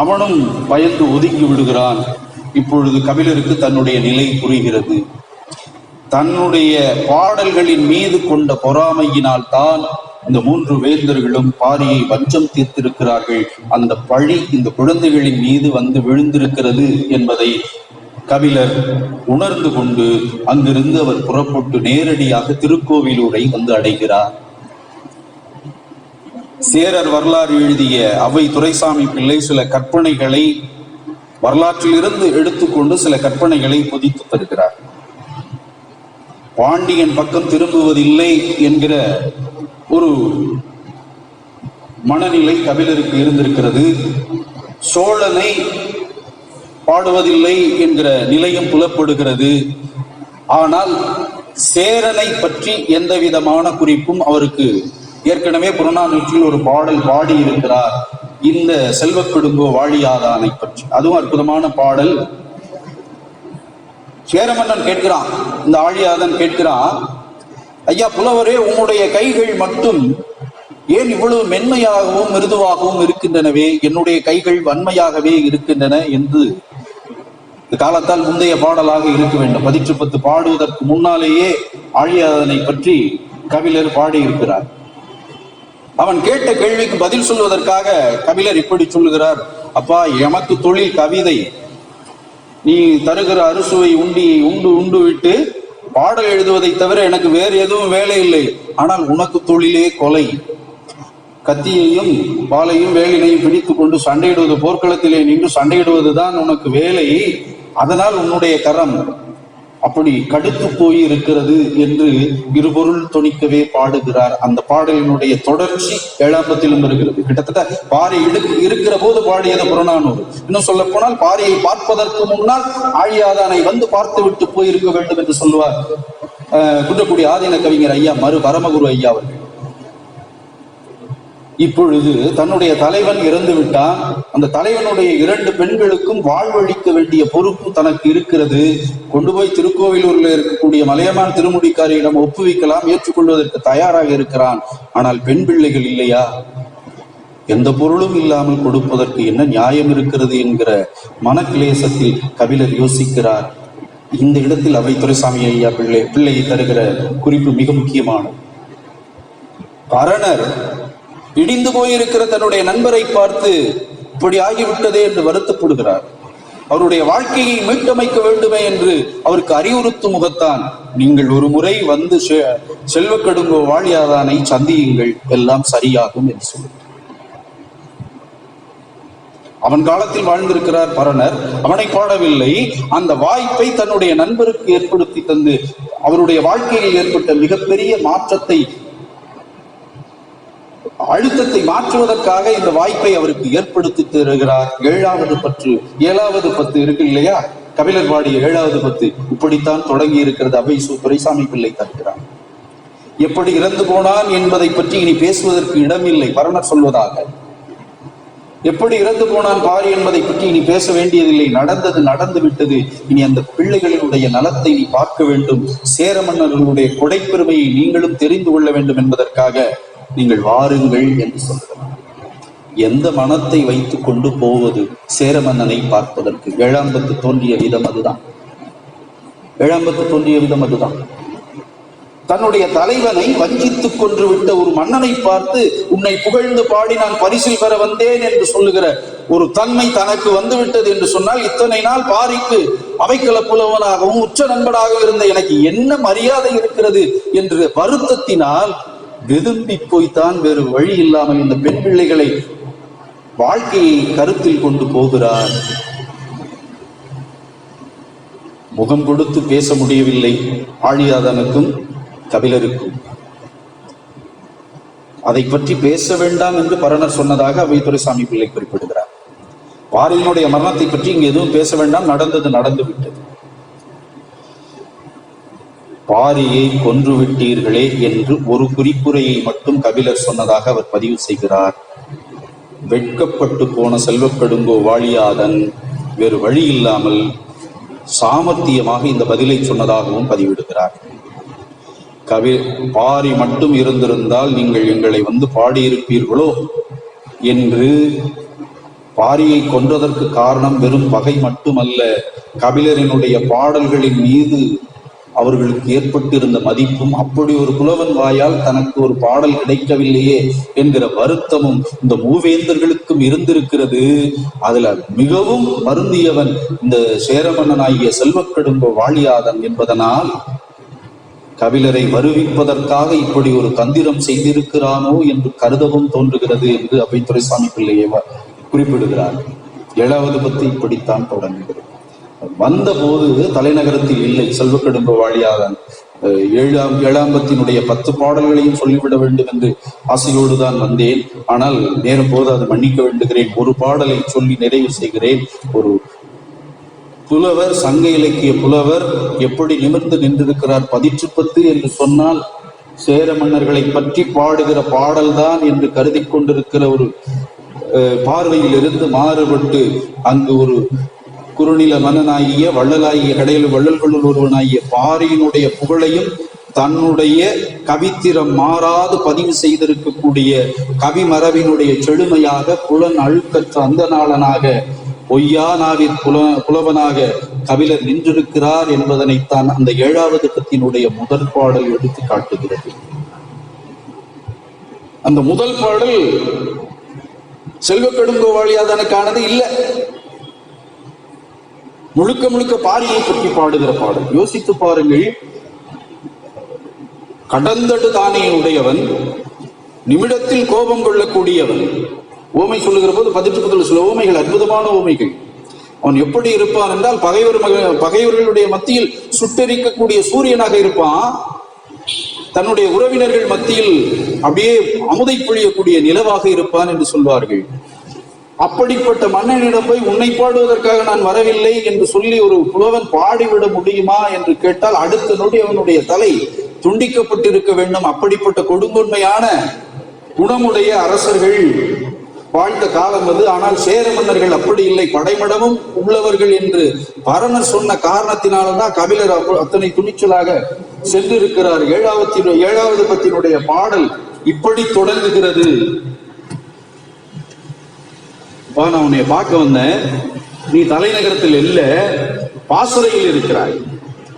அவனும் பயந்து ஒதுங்கி விடுகிறான். இப்பொழுது கபிலருக்கு தன்னுடைய நிலை புரிகிறது. தன்னுடைய பாடல்களின் மீது கொண்ட பொறாமையினால் தான் இந்த 3 வேந்தர்களும் பாரியை வஞ்சம் தீர்த்திருக்கிறார்கள். அந்த பழி இந்த குழந்தைகளின் மீது வந்து விழுந்திருக்கிறது என்பதை கபிலர் உணர்ந்து கொண்டு அங்கிருந்து அவர் புறப்பட்டு நேரடியாக திருக்கோவிலூரை வந்து அடைகிறார். சேரர் வரலாறு எழுதிய அவை துரைசாமி பிள்ளை சில கற்பனைகளை வரலாற்றிலிருந்து எடுத்துக்கொண்டு சில கற்பனைகளை பொதித்து தருகிறார். பாண்டியன் பக்கம் திரும்புவதில்லை என்கிற ஒரு மனநிலை கபிலருக்கு இருந்திருக்கிறது. சோழனை பாடுவதில்லை என்கிற நிலையும் புலப்படுகிறது. ஆனால் சேரனை பற்றி எந்த விதமான குறிப்பும் அவருக்கு ஏற்கனவே புறநானூற்றில் ஒரு பாடல் பாடி இருக்கிறார், இந்த செல்வக்கொடுங்கோ வாழியாதானை பற்றி. அதுவும் அற்புதமான பாடல். சேரமன்னன் கேட்கிறான், இந்த ஆழியாதன் கேட்கிறான், ஐயா புலவரே, உங்களுடைய கைகள் மட்டும் ஏன் இவ்வளவு மென்மையாகவும் மிருதுவாகவும் இருக்கின்றனவே, என்னுடைய கைகள் வன்மையாகவே இருக்கின்றன என்று காலத்தால் முந்தைய பாடலாக இருக்க வேண்டும். 10 பாடுவதற்கு முன்னாலேயே ஆழியாதனை பற்றி கபிலர் பாடியிருக்கிறார். அவன் கேட்ட கேள்விக்கு பதில் சொல்வதற்காக கபிலர் இப்படி சொல்லுகிறார்: அப்பா, எமக்கு தொழில் கவிதை. நீ தருகிற அறுசுவை உண்டியை உண்டு உண்டு விட்டு பாடல் எழுதுவதை தவிர எனக்கு வேறு எதுவும் வேலை இல்லை. ஆனால் உனக்கு தொழிலே கொலை. கத்தியையும் வாளையும் வேலினையும் பிடித்துக் கொண்டு சண்டையிடுவது, போர்க்களத்திலே நின்று சண்டையிடுவதுதான் உனக்கு வேலை. அதனால் உன்னுடைய கரம் அப்படி கடுத்து போய் இருக்கிறது என்று இருபொருள் தொனிக்கவே பாடுகிறார். அந்த பாடலினுடைய தொடர்ச்சி 7ஆம் இருக்கிறது. கிட்டத்தட்ட பாரி இருக்கிற போது பாடியது புறநானூறு. இன்னும் சொல்ல போனால் பாரியை பார்ப்பதற்கு முன்னால் ஆழியாதானை வந்து பார்த்து விட்டு போயிருக்க வேண்டும் என்று சொல்லுவார் குன்றக்குடி ஆதீன கவிஞர் ஐயா மறு பரமகுரு ஐயா அவர்கள். இப்பொழுது தன்னுடைய தலைவன் இறந்து விட்டான். அந்த தலைவனுடைய 2 பெண்களுக்கும் வாழ்வழிக்க வேண்டிய பொறுப்பு தனக்கு இருக்கிறது. கொண்டு போய் திருக்கோவிலூரில் இருக்கக்கூடிய மலையமான் திருமுடிக்காரியிடம் ஒப்புவிக்கலாம், ஏற்றுக்கொள்வதற்கு தயாராக இருக்கிறான். ஆனால் பெண் பிள்ளைகள் இல்லையா? எந்த பொருளும் இல்லாமல் கொடுப்பதற்கு என்ன நியாயம் இருக்கிறது என்கிற மனக்கிலேசத்தில் கபிலர் யோசிக்கிறார். இந்த இடத்தில் அவை துரைசாமி ஐயா பிள்ளையை தருகிற குறிப்பு மிக முக்கியமானது. பரணர் இடிந்து போயிருக்கிற தன்னுடைய நண்பரை பார்த்து இப்படி ஆகிவிட்டதே என்று வருத்தப்படுகிறார். அவருடைய வாழ்க்கையை மீட்டமைக்க வேண்டுமே என்று அவருக்கு அறிவுறுத்தும் முகத்தான், நீங்கள் ஒரு முறை வந்து செல்வக்கடுங்கோ வாழியாதானை சந்தியுங்கள், எல்லாம் சரியாகும் என்று சொல்லுகிறார். அவன் காலத்தில் வாழ்ந்திருக்கிறார் பரணர், அவனை பாடவில்லை. அந்த வாய்ப்பை தன்னுடைய நண்பருக்கு ஏற்படுத்தி தந்து அவருடைய வாழ்க்கையில் ஏற்பட்ட மிகப்பெரிய மாற்றத்தை, அழுத்தத்தை மாற்றுவதற்காக இந்த வாய்ப்பை அவருக்கு ஏற்படுத்தி தருகிறார். 7வது பத்து இருக்கு இல்லையா, கபிலர் பாடிய 7வது பத்து இப்படித்தான் தொடங்கி இருக்கிறது. அவை துரைசாமி பிள்ளை தருகிறார். எப்படி இறந்து போனான் என்பதை பற்றி இனி பேசுவதற்கு இடமில்லை. பரணர் சொல்வதாக, எப்படி இறந்து போனான் பாரி என்பதை பற்றி இனி பேச வேண்டியதில்லை. நடந்தது நடந்து விட்டது. இனி அந்த பிள்ளைகளினுடைய நலத்தை நீ பார்க்க வேண்டும். சேர மன்னர்களுடைய கொடைப்பெருமையை நீங்களும் தெரிந்து கொள்ள வேண்டும் என்பதற்காக நீங்கள் வாருங்கள் என்று சொல்கிறார். எந்த மனத்தை வைத்துக் கொண்டு போவது சேர மன்னனை பார்ப்பதற்கு? 7ஆம் பத்து தோன்றிய விதம் அதுதான். 7ஆம் பத்து தோன்றிய விதம் அதுதான். தன்னுடைய தலைவனை வஞ்சித்துக் கொன்று விட்ட ஒரு மன்னனை பார்த்து உன்னை புகழ்ந்து பாடி நான் பரிசில் பெற வந்தேன் என்று சொல்லுகிற ஒரு தன்மை தனக்கு வந்துவிட்டது என்று சொன்னால், இத்தனை நாள் பாரிக்கு அவைக்கள புலவனாகவும் உச்ச நண்பனாக இருந்த எனக்கு என்ன மரியாதை இருக்கிறது என்று வருத்தத்தினால் வெதும்பி போய்த்தான் வேறு வழி இல்லாமல் இந்த பெண் பிள்ளைகளை வாழ்க்கையை கருத்தில் கொண்டு போகிறார். முகம் கொடுத்து பேச முடியவில்லை ஆழியாதனுக்கும் கபிலருக்கும். அதை பற்றி பேச வேண்டாம் என்று பரணர் சொன்னதாக அவை துரைசாமி பிள்ளை குறிப்பிடுகிறார். பாரியினுடைய மரணத்தை பற்றி இங்கு எதுவும் பேச வேண்டாம், நடந்தது நடந்து விட்டது. பாரியை கொன்று விட்டீர்களே என்று ஒரு குறிப்புரையை மட்டும் கபிலர் சொன்னதாக அவர் பதிவு செய்கிறார். வெட்கப்பட்டு போன செல்வக்கடுங்கோ வாழியாதன் வேறு வழி இல்லாமல் சாமர்த்தியமாக இந்த பதிலை சொன்னதாகவும் பதிவிடுகிறார். பாரி மட்டும் இருந்திருந்தால் நீங்கள் எங்களை வந்து பாடியிருப்பீர்களோ என்று. பாரியை கொன்றதற்கு காரணம் வெறும் பகை மட்டுமல்ல, கபிலரினுடைய பாடல்களின் மீது அவர்களுக்கு ஏற்பட்டிருந்த மதிப்பும், அப்படி ஒரு புலவன் வாயால் தனக்கு ஒரு பாடல் கிடைக்கவில்லையே என்கிற வருத்தமும் இந்த மூவேந்தர்களுக்கும் இருந்திருக்கிறது. அதுல மிகவும் வருந்தியவன் இந்த சேரமன்னனாகிய செல்வக்கடுங்கோ வாழியாதன் என்பதனால் கபிலரை வருவிப்பதற்காக இப்படி ஒரு தந்திரம் செய்திருக்கிறானோ என்று கருதவும் தோன்றுகிறது என்று அவை துரைசாமி பிள்ளையை குறிப்பிடுகிறார். 7வது பத்து இப்படித்தான் தொடங்குகிறது. வந்த போது தலைநகரத்தில் இல்லை செல்வக்கடுங்கோ வாழியாதன். 7ஆம் பத்தினுடைய 10 பாடல்களையும் சொல்லிவிட வேண்டும் என்று ஆசையோடுதான் வந்தேன். ஆனால் நேரம் போது அது மன்னிக்க வேண்டுகிறேன். ஒரு பாடலை சொல்லி நிறைவு செய்கிறேன். ஒரு புலவர், சங்க இலக்கிய புலவர் எப்படி நிமிர்ந்து நின்றிருக்கிறார். 10 என்று சொன்னால் சேர மன்னர்களை பற்றி பாடுகிற பாடல்தான் என்று கருதி கொண்டிருக்கிற ஒரு பார்வையில் இருந்து மாறுபட்டு அங்கு ஒரு குறுநில மன்னனாகிய வள்ளலாகிய கடையில் வள்ளல்களுள் ஒருவனாகிய பாரியினுடைய புகழையும் தன்னுடைய கவித்திரம் மாறாது பதிவு செய்திருக்கக்கூடிய கவிமரபினுடைய செழுமையாக புலன் அழுக்கற்ற அந்த நாளனாக பொய்யானாவின் புலவனாக கபிலர் நின்றிருக்கிறார் என்பதனைத்தான் அந்த 7வது பத்தினுடைய முதல் பாடல் எடுத்து காட்டுகிறது. அந்த முதல் பாடல் செல்வ கடுங்கோவாழியாதனுக்கானது இல்ல, முழுக்க முழுக்க பாரியை பற்றி பாடுகிற பாடல். யோசித்து பாருங்கள். கடந்தடு தானே உடையவன், நிமிடத்தில் கோபம் கொள்ளக்கூடியவன். ஓமை சொல்லுகிற போது 18 சில ஓமைகள், அற்புதமான ஓமைகள். அவன் எப்படி இருப்பான் என்றால் பகைவர்களுடைய மத்தியில் சுட்டெரிக்கக்கூடிய சூரியனாக இருப்பான், தன்னுடைய உறவினர்கள் மத்தியில் அப்படியே அமுதை பொழியக்கூடிய நிலவாக இருப்பான் என்று சொல்வார்கள். அப்படிப்பட்ட மன்னனிடம் போய் உன்னை பாடுவதற்காக நான் வரவில்லை என்று சொல்லி ஒரு புலவன் பாடிவிட முடியுமா என்று கேட்டால் அடுத்த நொடி அவனுடைய தலை துண்டிக்கப்பட்டிருக்க வேண்டும். அப்படிப்பட்ட கொடுங்கொன்மையான குணமுடைய அரசர்கள் வாழ்ந்த காலம் அது. ஆனால் சேர மன்னர்கள் அப்படி இல்லை, படைமடமும் உள்ளவர்கள் என்று பரணர் சொன்ன காரணத்தினால்தான் கபிலர் அத்தனை துணிச்சலாக சென்றிருக்கிறார். ஏழாவது பத்தினுடைய பாடல் இப்படி தொடங்குகிறது. நான் உன்னை பார்க்க வந்தேன், நீ தலைநகரத்தில் இல்ல, பாசறையில் இருக்கிறாய்,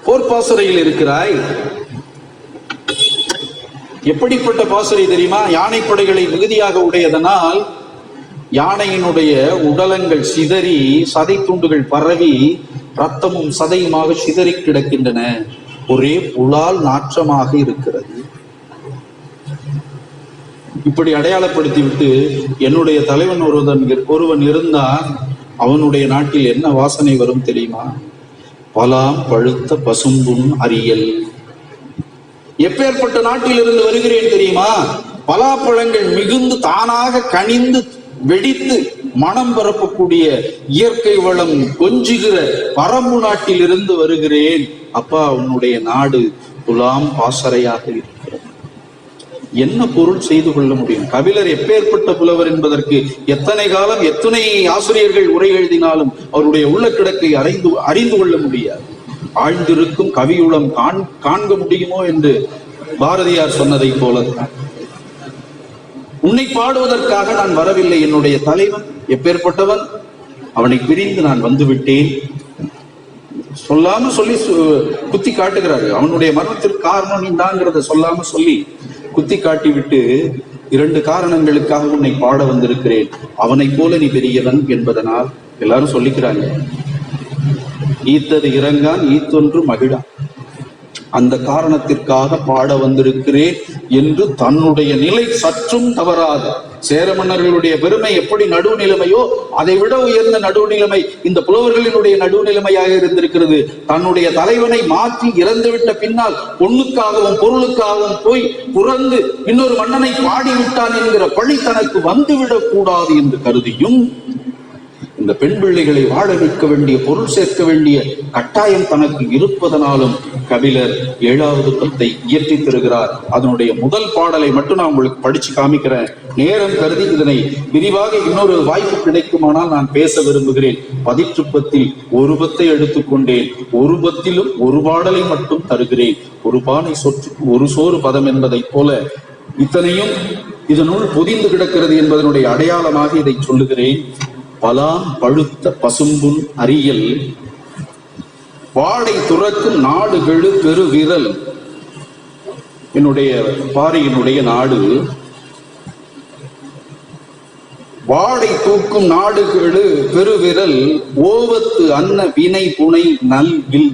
போர் பாசறையில் இருக்கிறாய். எப்படிப்பட்ட பாசறை தெரியுமா? யானைப்படைகளை மிகுதியாக உடையதனால் யானையினுடைய உடலங்கள் சிதறி, சதை துண்டுகள் பரவி, ரத்தமும் சதையுமாக சிதறி கிடக்கின்றன. ஒரே புலால் நாற்றமாக இருக்கிறது. இப்படி அடையாளப்படுத்தி விட்டு, என்னுடைய தலைவன் ஒருவன் இருந்தான், அவனுடைய நாட்டில் என்ன வாசனை வரும் தெரியுமா? பலாம் பழுத்த பசும்பும் அரியல். எப்பேற்பட்ட நாட்டில் இருந்து வருகிறேன் தெரியுமா? பலாப்பழங்கள் மிகுந்து தானாக கனிந்து வெடித்து மனம் பரப்பக்கூடிய இயற்கை வளம் கொஞ்சுகிற பரம்பு நாட்டில் இருந்து வருகிறேன். அப்பா, உன்னுடைய நாடு துலாம் பாசறையாக இருக்கிறது. என்ன பொருள் செய்து கொள்ள முடியும்? கபிலர் எப்பேற்பட்ட புலவர் என்பதற்கு எத்தனை காலம் எத்தனை ஆசிரியர்கள் உரை எழுதினாலும் அவருடைய உள்ள கிடக்கை அறிந்து கொள்ள முடியாது. ஆழ்ந்திருக்கும் கவியுளம் காண்க முடியுமோ என்று பாரதியார் சொன்னதை போலத்தான். உன்னை பாடுவதற்காக நான் வரவில்லை. என்னுடைய தலைவன் எப்பேற்பட்டவன், அவனை பிரிந்து நான் வந்து விட்டேன். சொல்லாம சொல்லி குத்தி காட்டுகிறாரு. அவனுடைய மரணத்திற்கு காரணம் நீ தாங்கிறத சொல்லாம சொல்லி குத்தி காட்டி விட்டு, 2 காரணங்களுக்காக உன்னை பாட வந்திருக்கிறேன். அவனை போல நீ பெரியவன் என்பதனால் எல்லாரும் சொல்லிக்கிறாங்க. ஈத்தது இறங்கான் ஈத்தொன்று மகிழான், அந்த காரணத்திற்காக பாட வந்திருக்கிறேன் என்று தன்னுடைய நிலை சற்றும் தவறாத, சேர மன்னர்களுடைய பெருமை எப்படி நடுநிலைமையோ அதை விட உயர்ந்த நடுநிலைமை இந்த புலவர்களினுடைய நடுநிலைமையாக இருந்திருக்கிறது. தன்னுடைய தலைவனை மாற்றி இறந்துவிட்ட பின்னால் பொண்ணுக்காகவும் பொருளுக்காகவும் போய் புறந்து இன்னொரு மன்னனை பாடிவிட்டான் என்கிற பழி தனக்கு வந்துவிடக் கூடாது என்று கருதியும், இந்த பெண் பிள்ளைகளை வாழ வைக்க வேண்டிய, பொருள் சேர்க்க வேண்டிய கட்டாயம் தனக்கு இருப்பதனாலும் கபிலர் 7வது பத்தை இயற்றி தருகிறார். அதனுடைய முதல் பாடலை மட்டும் நான் உங்களுக்கு படிச்சு காமிக்கிறேன். நேரம் கருதி இதனை விரிவாக இன்னொரு வாய்ப்பு கிடைக்குமானால் நான் பேச விரும்புகிறேன். 18 ஒரு பத்தை எடுத்துக்கொண்டேன். ஒரு பத்திலும் ஒரு பாடலை மட்டும் தருகிறேன். ஒரு பானை சொற்றுக்கு ஒரு சோறு பதம் என்பதை போல இத்தனையும் இதனுள் பொதிந்து கிடக்கிறது என்பதனுடைய அடையாளமாக இதை சொல்லுகிறேன். பலாம் பழுத்த பசும்புன் அரியல், வாடை துறக்கும் நாடு கெழு பெரு விரல். என்னுடைய பாரியினுடைய நாடு வாடை தூக்கும் நாடு கெழு பெருவிரல், ஓவத்து அன்ன வினை புனை நல்வில்.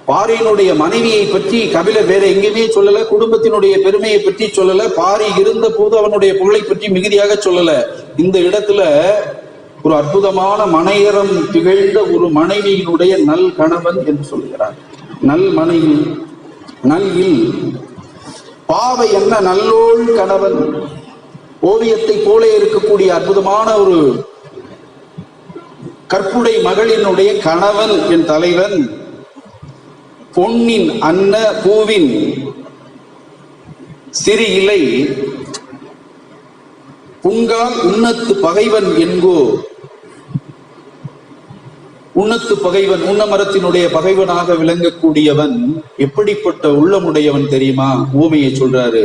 பாரியினுடைய மனைவியை பற்றி கபிலர் வேற எங்கேயுமே சொல்லல. குடும்பத்தினுடைய பெருமையை பற்றி சொல்லல. பாரி இருந்த போது அவனுடைய புகழை பற்றி மிகுதியாக சொல்லல. இந்த இடத்துல ஒரு அற்புதமான மனையறம் திகழ்ந்த ஒரு மனைவியினுடைய நல் கணவன் என்று சொல்கிறார். நல் மனைவி, நல்கில் பாவை என்ன நல்லோள் கணவன். ஓவியத்தை போல இருக்கக்கூடிய அற்புதமான ஒரு கற்புடை மகளினுடைய கணவன் என் தலைவன். பொன்னின் அன்ன பூவின் சிறு இலை, புங்கால் உண்ணத்து பகைவன் என்கோ. உண்ணத்து பகைவன், உண்ண மரத்தினுடைய பகைவனாக விளங்கக்கூடியவன் எப்படிப்பட்ட உள்ளமுடையவன் தெரியுமா? ஊமையை சொல்றாரு.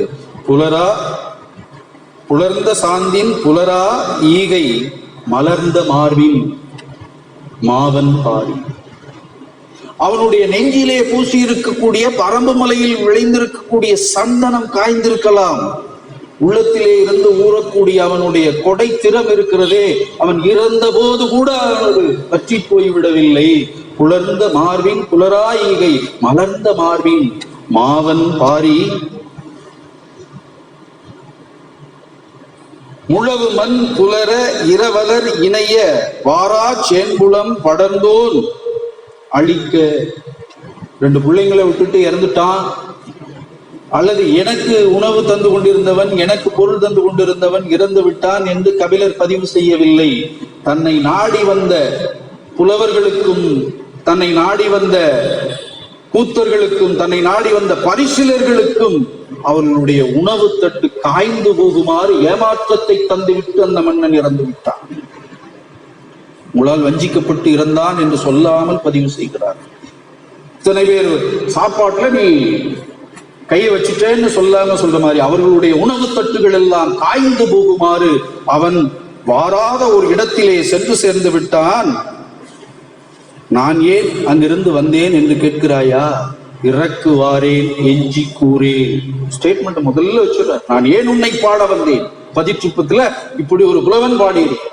புலர்ந்த சாந்தின் புலரா ஈகை மலர்ந்த மார்பின் மாவன் பாரி. அவனுடைய நெஞ்சிலே பூசி இருக்கக்கூடிய பரம்பு மலையில் விளைந்திருக்கக்கூடிய சந்தனம் காய்ந்திருக்கலாம். உள்ளத்திலே இருந்து ஊறக்கூடிய அவனுடைய கொடை திறம் இருக்கிறதே, அவன் இறந்த போது கூட அவனது பற்றி போய்விடவில்லை. குளர்ந்த மார்பின் குளராயிகை மலர்ந்த மார்பின் மாவன் பாரி முழவு மண் புலர இரவலர் இணைய வாரா சேன்புலம் படர்ந்தோன் அழிக்க. 2 பிள்ளைங்களை விட்டுட்டு இறந்துட்டான், அல்லது எனக்கு உணவு தந்து கொண்டிருந்தவன், எனக்கு பொருள் தந்து கொண்டிருந்தவன் இறந்து விட்டான் என்று கபிலர் பதிவு செய்யவில்லை. தன்னை நாடி வந்த புலவர்களுக்கும், தன்னை நாடி வந்த கூத்தர்களுக்கும், தன்னை நாடி வந்த பரிசிலர்களுக்கும் அவர்களுடைய உணவு தட்டு காய்ந்து போகுமாறு ஏமாற்றத்தை தந்துவிட்டு அந்த மன்னன் இறந்து விட்டான். உங்களால் வஞ்சிக்கப்பட்டு இறந்தான் என்று சொல்லாமல் பதிவு செய்கிறார். இத்தனை பேர் சாப்பாட்டுல நீ கையை வச்சுட்டேன்னு சொல்லாம சொல்ற மாதிரி அவர்களுடைய உணவு தட்டுகள் எல்லாம் காய்ந்து போகுமாறு அவன் வாராத ஒரு இடத்திலே சென்று சேர்ந்து விட்டான். நான் ஏன் அங்கிருந்து வந்தேன் என்று கேட்கிறாயா? இறக்கு வாரேன் எஞ்சி கூறேன். ஸ்டேட்மெண்ட் முதல்ல வச்சுடுற. நான் ஏன் உன்னை பாட வந்தேன். பதிற்றுப்பத்துல இப்படி ஒரு புலவன் பாடியிருக்க.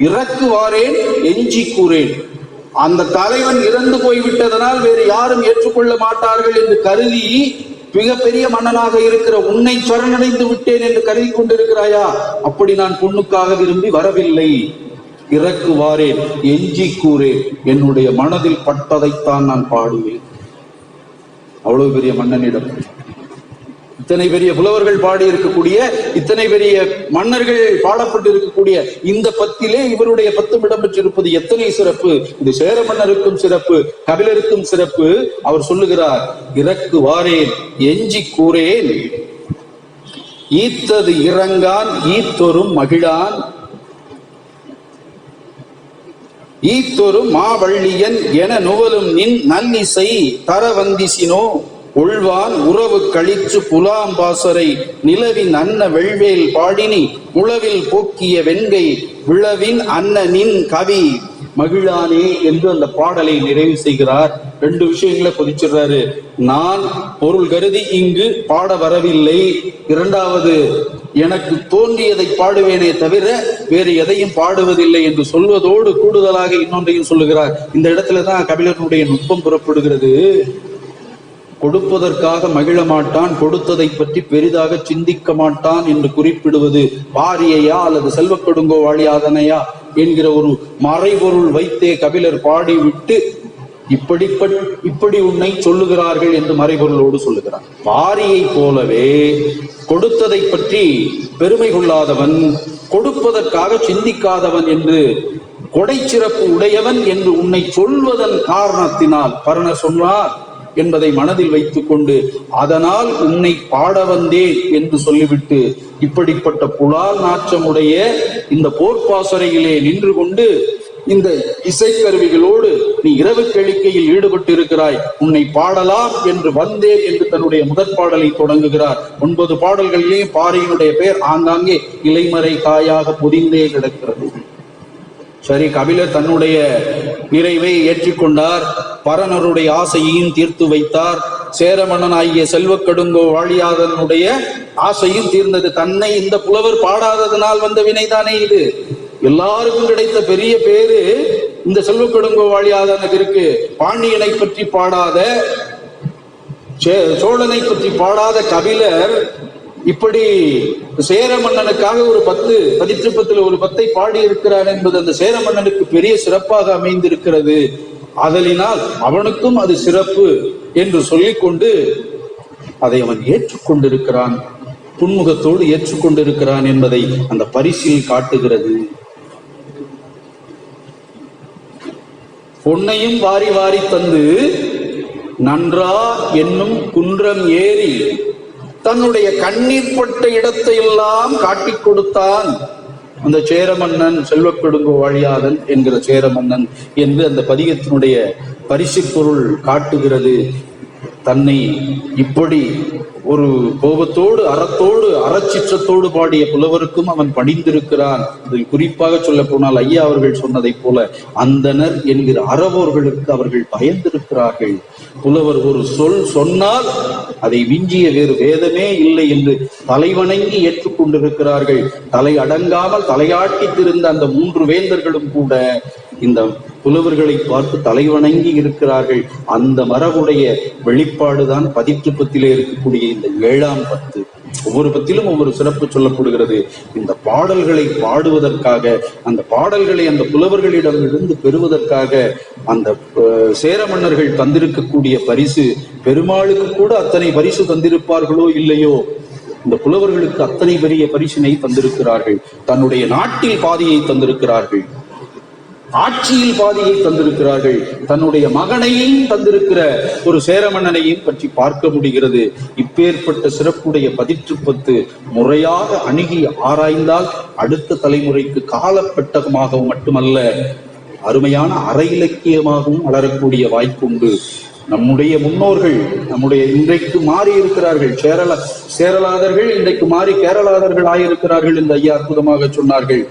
இறக்கு வாரேன் எஞ்சி கூறேன். அந்த தலைவன் இறந்து போய்விட்டதனால் வேறு யாரும் ஏற்றுக்கொள்ள மாட்டார்கள் என்று கருதி மிகப்பெரிய மன்னனாக இருக்கிற உன்னை சரணடைந்து விட்டேன் என்று கருதி கொண்டிருக்கிறாயா? அப்படி நான் பொண்ணுக்காக விரும்பி வரவில்லை. இறக்கு வாரேன் எஞ்சி கூறேன். என்னுடைய மனதில் பட்டதைத்தான் நான் பாடுவேன். அவ்வளவு பெரிய மன்னனிடம் இத்தனை பெரிய புலவர்கள் பாடி இருக்கக்கூடிய, இத்தனை பெரிய மன்னர்கள் பாடப்பட்டு இருக்கக்கூடிய இந்த பத்திலே இவருடைய பத்தும் இடம்பெற்றிருப்பது எத்தனை சிறப்பு! இது சேர மன்னருக்கும் சிறப்பு, கபிலருக்கும் சிறப்பு. அவர் சொல்லுகிறார், இறக்கு வாரேன் எஞ்சி கூறேன். ஈத்தது இறங்கான் ஈத்தொரும் மகிழான் ஈத்தொரும் மாவள்ளியன் என நுவலும் நின் நல்லிசை தரவந்திசினோ உள்வான் உறவு கழிச்சு புலாம்பாசரை நிலவின் அன்ன வெள்வேல் பாடினி உளவில் போக்கிய வெண்கை விளவின் அன்னனின் கவி மகிழானே என்று அந்த பாடலை நிறைவு செய்கிறார். 2 விஷயங்களை பொதிச்சிடுறாரு. நான் பொருள் கருதி இங்கு பாட வரவில்லை. 2வது, எனக்கு தோன்றியதை பாடுவேனே தவிர வேறு எதையும் பாடுவதில்லை என்று சொல்வதோடு கூடுதலாக இன்னொன்றையும் சொல்லுகிறார். இந்த இடத்துலதான் கபிலனுடைய நுட்பம் புறப்படுகிறது. கொடுப்பதற்காக மகிழ மாட்டான், கொடுத்ததை பற்றி பெரிதாக சிந்திக்க மாட்டான் என்று குறிப்பிடுவது பாரியையா அல்லது செல்வ கொடுங்கோ வாழியாதனையா என்கிற ஒரு மறைபொருள் வைத்தே கபிலர் பாடிவிட்டு இப்படி உன்னை சொல்லுகிறார்கள் என்று மறைபொருளோடு சொல்லுகிறார். பாரியை போலவே கொடுத்ததை பற்றி பெருமை கொள்ளாதவன், கொடுப்பதற்காக சிந்திக்காதவன் என்று கொடை சிறப்பு உடையவன் என்று உன்னை சொல்வதன் காரணத்தினால் பரணர் சொன்னார் என்பதை மனதில் வைத்துக் கொண்டு அதனால் உன்னை பாட வந்தேன் என்று சொல்லிவிட்டு இப்படிப்பட்ட புலால் நாற்றமுடைய இந்த போர்ப்பாசறையிலே நின்று கொண்டு இந்த இசைக்கருவிகளோடு நீ இரவு கேளிக்கையில் ஈடுபட்டு இருக்கிறாய், உன்னை பாடலாம் என்று வந்தேன் என்று தன்னுடைய முதற் பாடலை தொடங்குகிறார். 9 பாடல்களிலே பாறையினுடைய பெயர் ஆங்காங்கே இலைமறை காயாக பொதிந்தே கிடக்கிறது. சரி, கபிலர் தன்னுடைய நிறைவை ஏற்றிக்கொண்டார், பரணருடைய ஆசையையும் தீர்த்து வைத்தார். சேர மன்னன் ஆகிய செல்வக்கடுங்கோ வாழியாதனுடைய ஆசையும் தீர்ந்தது. தன்னை இந்த புலவர் பாடாததனால் வந்த வினைதானே இது. எல்லாருக்கும் கிடைத்த பெரிய பேரு இந்த செல்வக்கடுங்கோ வாழியாதனுக்கு இருக்கு. பாண்டியனை பற்றி பாடாத, சோழனை பற்றி பாடாத கபிலர் இப்படி சேர மன்னனுக்காக ஒரு 10 பதிற்றுப்பத்தில் ஒரு 10 பாடி இருக்கிறார் என்பது அந்த சேர மன்னனுக்கு பெரிய சிறப்பாக அமைந்திருக்கிறது. அதனால் அவனுக்கும் அது சிறப்பு என்று சொல்லிக்கொண்டு அதை அவன் ஏற்றுக்கொண்டிருக்கிறான், புன்முகத்தோடு ஏற்றுக்கொண்டிருக்கிறான் என்பதை அந்த பரிசில் காட்டுகிறது. பொன்னையும் வாரி வாரி தந்து நன்றா என்னும் குன்றம் ஏறி தன்னுடைய கண்ணீர் பட்ட இடத்தை எல்லாம் காட்டிக் கொடுத்தான் அந்த சேரமன்னன், செல்வக்கடுங்கோ வாழியாதன் என்கிற சேரமன்னன் என்று அந்த பதிகத்தினுடைய பரிசு பொருள் காட்டுகிறது. தன்னை இப்படி ஒரு கோபத்தோடு அறத்தோடு அறச்சிற்றத்தோடு பாடிய புலவருக்கும் அவன் பணிந்திருக்கிறான். இதில் குறிப்பாக சொல்ல போனால் ஐயா அவர்கள் சொன்னதை போல அந்தனர் என்கிற அறவோர்களுக்கு அவர்கள் பயந்திருக்கிறார்கள். புலவர் ஒரு சொல் சொன்னால் அதை விஞ்சிய வேறு வேதமே இல்லை என்று தலைவணங்கி ஏற்றுக்கொண்டிருக்கிறார்கள். தலை அடங்காமல் தலையாட்டி திருந்த அந்த 3 வேந்தர்களும் கூட இந்த புலவர்களை பார்த்து தலைவணங்கி இருக்கிறார்கள். அந்த மரபுடைய வெளிப்பாடுதான் பதிற்றுப்பத்திலே இருக்கக்கூடிய இந்த 7ஆம் பத்து. ஒவ்வொரு பத்திலும் ஒவ்வொரு சிறப்பு சொல்லப்படுகிறது. இந்த பாடல்களை பாடுவதற்காக, அந்த பாடல்களை அந்த புலவர்களிடம் இருந்து பெறுவதற்காக அந்த சேர மன்னர்கள் தந்திருக்கக்கூடிய பரிசு, பெருமாளுக்கு கூட அத்தனை பரிசு தந்திருப்பார்களோ இல்லையோ, இந்த புலவர்களுக்கு அத்தனை பெரிய பரிசினை தந்திருக்கிறார்கள். தன்னுடைய நாட்டில் பாதியை தந்திருக்கிறார்கள், ஆட்சியில் பாதியை தந்திருக்கிறார்கள், தன்னுடைய மகனையும் தந்திருக்கிற ஒரு சேர மன்னனையும் பற்றி பார்க்க முடிகிறது. இப்பேற்பட்ட சிறப்புடைய பதிற்றுப்பத்து முறையாக அணுகி ஆராய்ந்தால் அடுத்த தலைமுறைக்கு காலப்பட்டகமாகவும் மட்டுமல்ல, அருமையான அற இலக்கியமாகவும் வளரக்கூடிய வாய்ப்புண்டு. நம்முடைய முன்னோர்கள் இன்றைக்கு மாறி இருக்கிறார்கள். சேரலாதர்கள் இன்றைக்கு மாறி கேரளாதர்கள் ஆகியிருக்கிறார்கள் என்று ஐயா அற்புதமாக சொன்னார்கள்.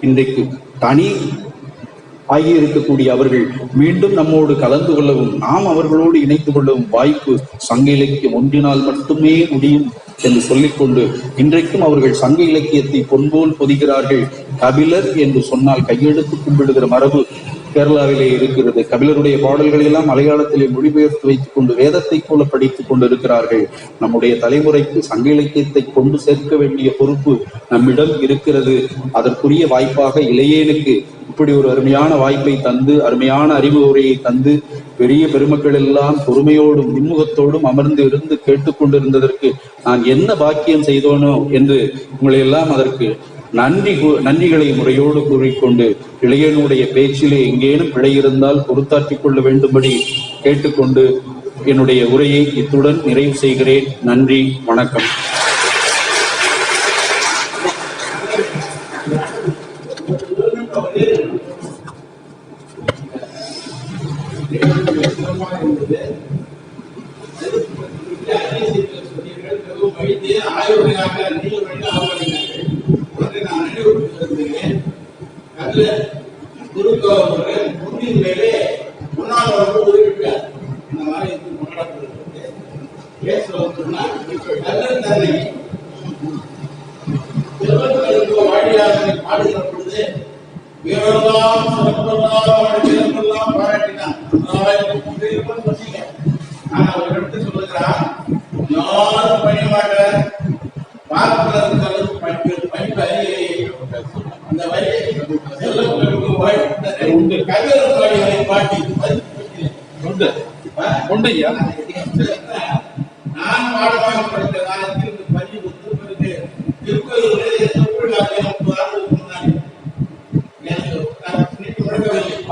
இன்றைக்கு தனி ஆகியிருக்கக்கூடிய அவர்கள் மீண்டும் நம்மோடு கலந்து கொள்ளவும், நாம் அவர்களோடு இணைத்து கொள்ளவும் வாய்ப்பு சங்க இலக்கியம் ஒன்றினால் மட்டுமே முடியும் என்று சொல்லிக்கொண்டு, இன்றைக்கும் அவர்கள் சங்க இலக்கியத்தை பொன்போல் பொதிகிறார்கள். கபிலர் என்று சொன்னால் கையெடுத்து கும்பிடுகிற மரபு கேரளாவிலே இருக்கிறது. கபிலருடைய பாடல்களை எல்லாம் மலையாளத்திலே மொழிபெயர்த்து வைத்துக் கொண்டு வேதத்தை போல படித்துக் கொண்டு இருக்கிறார்கள். நம்முடைய தலைமுறைக்கு சங்க இலக்கியத்தை கொண்டு சேர்க்க வேண்டிய பொறுப்பு நம்மிடம் இருக்கிறது. அதற்குரிய வாய்ப்பாக இளையனுக்கு இப்படி ஒரு அருமையான வாய்ப்பை தந்து, அருமையான அறிவு உரையை தந்து, பெரிய பெருமக்கள் எல்லாம் பொறுமையோடும் இன்முகத்தோடும் அமர்ந்து இருந்து கேட்டுக்கொண்டிருந்ததற்கு நான் என்ன பாக்கியம் செய்தோனோ என்று உங்களை எல்லாம் அதற்கு நன்றிகளை முறையோடு கூறிக்கொண்டு, இளையனுடைய பேச்சிலே எங்கேனும் பிழை இருந்தால் பொறுத்தாற்றிக் கொள்ள வேண்டும்படி கேட்டுக்கொண்டு என்னுடைய உரையை இத்துடன் நிறைவு செய்கிறேன். நன்றி, வணக்கம்.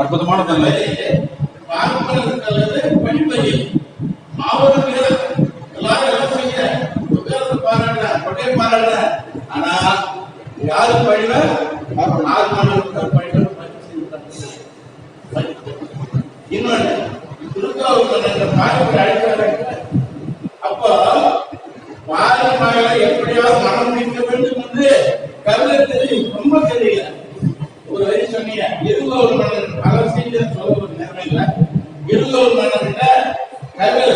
அற்புதமான தன்மை எப்படியாவது மனம் முடிக்க வேண்டும் என்று கருத்து ரொம்ப தெரியல. ஒரு வரி சொன்னீங்க, இருங்கோல் மன்னன் பலர் செய்த சொல்ல ஒரு நேரம் இல்லை. இருங்கோல் மன்னன் கருத்து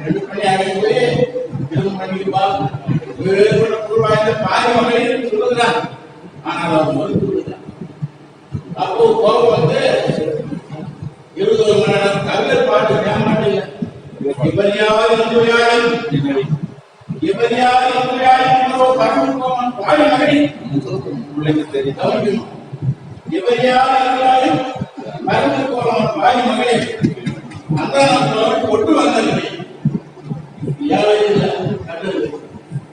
2 மணியாக போய் 2 மணிக்கு பாதி வகையில் சொல்லுகிறான். ஆனால் அவர் மறுத்துவிடுகிறார். அப்போ கோபம் வந்து இருங்கோல் மன்னன் கருத்து பாட்டு ஏமாட்டில்லை. இவரையாவது பாடி மகனி தெரியும். மருந்து போறவன் பாய் மகளே அந்த கொட்டு வந்தவனை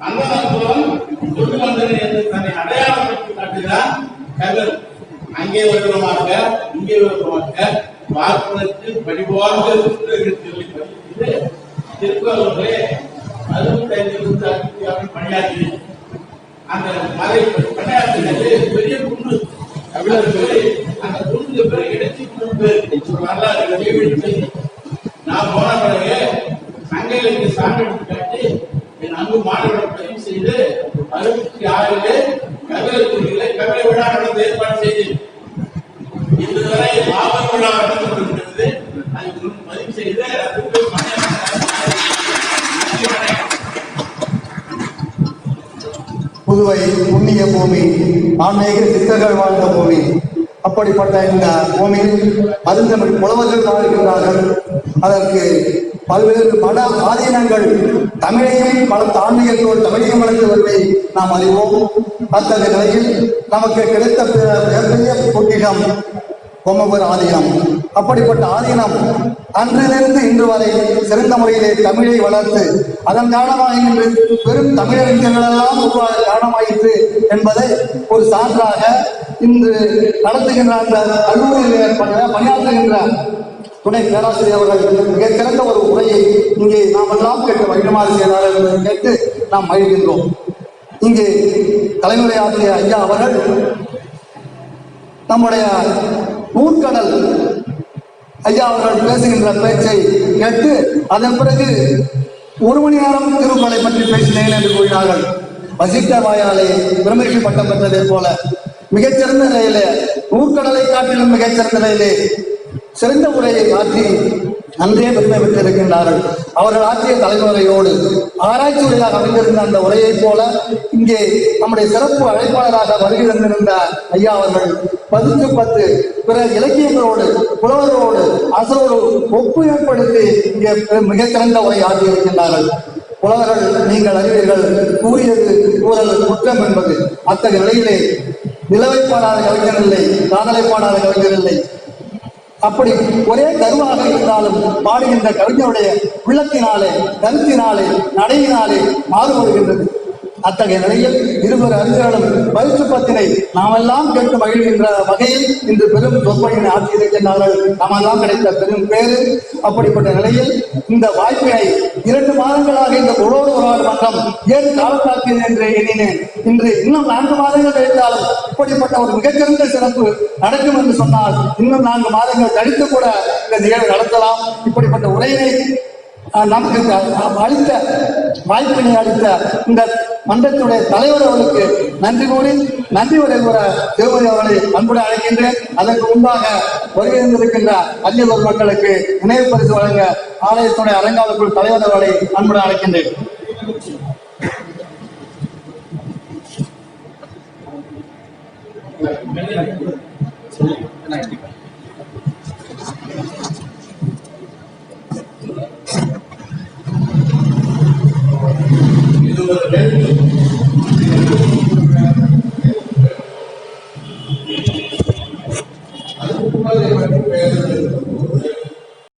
அந்த கொட்டு வந்தவன் என்று தன்னை அடையாளப்படுத்தி காட்டுகிறான் கதர். அங்கே வருவமாக இங்கே வருவமாக பார்ப்பதற்கு படிவாக திருப்பவர்களே 65 பணியாற்றி அந்த மலை பணியாற்றினது பெரிய குண்டு. அந்த குண்டு எடுத்து வரலாறு நான் போன பிறகு அங்கங்களுக்கு சான்றெடுத்து காட்டி என் அன்பு மாணவர்களை பதிவு செய்து 66 கவிதை துறைகளை கவிதை விழா நடந்து ஏற்பாடு செய்தேன். இதுவரை மாபெரும் விழா நடந்து கொண்டிருக்கிறது. அதுக்கு பதிவு செய்து புதுவை புண்ணிய பூமி, ஆன்மீக சித்தர்கள் வாழ்ந்த பூமி. அப்படிப்பட்ட இந்த பூமியில் அருந்தமிழ் புலவர்கள் வாழ்கின்றார்கள். அதற்கு பல்வேறு பல ஆதீனங்கள் தமிழையும் பல ஆன்மீகத்தோடு தமிழையும் வளர்த்து வருவதை நாம் அறிவோம். அத்தகைய நிலையில் நமக்கு கிடைத்த மிகப்பெரிய பொக்கிஷம் பொம்மபுர ஆதீனம். அப்படிப்பட்ட ஆதீனம் அன்றிலிருந்து இன்று வரை சிறந்த முறையிலே தமிழை வளர்த்து அதன் காரணமாக இன்று பெரும் தமிழறிஞர்களெல்லாம் உருவாக காரணமாயிற்று என்பதை ஒரு சான்றாக இன்று நடத்துகின்ற அந்த கல்லூரியில் பணியாற்றுகின்ற துணை பேராசிரியர் அவர்கள் மிக சிறந்த ஒரு உரையை இங்கே நாம் எல்லாம் கேட்டு வைகுமாறு செய்தார் என்பதை கேட்டு நாம் மகிழ்கின்றோம். இங்கே தலைமுறை ஆற்றிய ஐயா அவர்கள் நம்முடைய நூற்கடல் ஐயா அவர்கள் பேசுகின்ற பேச்சை கேட்டு அதன் பிறகு 1 மணி நேரம் திருக்குறளை பற்றி பேசினேன் என்று கூறினார்கள். வசிட்ட வாயாலே பிரம்மரிஷி பட்டம் பெற்றதை போல மிகச்சிறந்த நிலையிலே நூற்கடலை காட்டிலும் மிகச்சிறந்த நிலையிலே சிறந்த உரையை ஆற்றி அன்றே பெருமை பெற்றிருக்கின்றார்கள். அவர்கள் ஆற்றிய தலைமுறையோடு ஆராய்ச்சி உரையாக அமைந்திருந்த அந்த உரையை போல இங்கே நம்முடைய சிறப்பு அழைப்பாளராக வருகை தந்திருந்த ஐயா அவர்கள் 10 பிற இலக்கியங்களோடு புலவர்களோடு அரசோடு ஒப்பு ஏற்படுத்தி இங்கே மிகச்சிறந்த உரை ஆற்றியிருக்கின்றார்கள். புலவர்கள் நீங்கள் அறிவீர்கள், கூறியது கூறல் குற்றம் என்பது. அத்தகைய நிலையிலே நிலவை பாடாத கவிஞர் இல்லை, காதலை பாடாத கவிஞர் இல்லை. அப்படி ஒரே கருவாக இருந்தாலும் பாடுகின்ற கவிஞருடைய உள்ளத்தினாலே கருத்தினாலே நடையினாலே மாறுபடுகின்றது. அத்தகைய நிலையில் இருவர் அறிஞர்களும் பரிசுப்பத்தினை நாமெல்லாம் கேட்டு மகிழ்கின்ற வகையில் இன்று பெரும் சொற்பொழிவினை ஆற்றியிருக்கின்றார்கள். நாமெல்லாம் கிடைத்த பெரும் பேரு. அப்படிப்பட்ட நிலையில் இந்த வாய்ப்பினை 2 மாதங்களாக இந்த உழவர் உறவாடு மன்றம் ஏன் காலத்தாக்கியது என்று எண்ணினேன். இன்று இன்னும் 4 மாதங்கள் கழித்தாலும் இப்படிப்பட்ட ஒரு மிகச்சிறந்த சிறப்பு நடக்கும் என்று சொன்னால் இன்னும் 4 மாதங்கள் கழித்து கூட இந்த நிகழ்வு நடத்தலாம். இப்படிப்பட்ட உரையினை நமக்கு அளித்த வாய்ப்பினை அளித்த இந்த மன்றத்துடைய தலைவர் அவர்களுக்கு நன்றி கூறி நன்றி உரை கூற திருமதி அவர்களை அன்புடன் அழைக்கின்றேன். அதற்கு முன்பாக வருகை இருந்திருக்கின்ற அந்நியவர் மக்களுக்கு நினைவு பரிசு வழங்க ஆலயத்துடைய அலங்காவலர் தலைவர் அவர்களை அன்புடன் அழைக்கின்றேன்.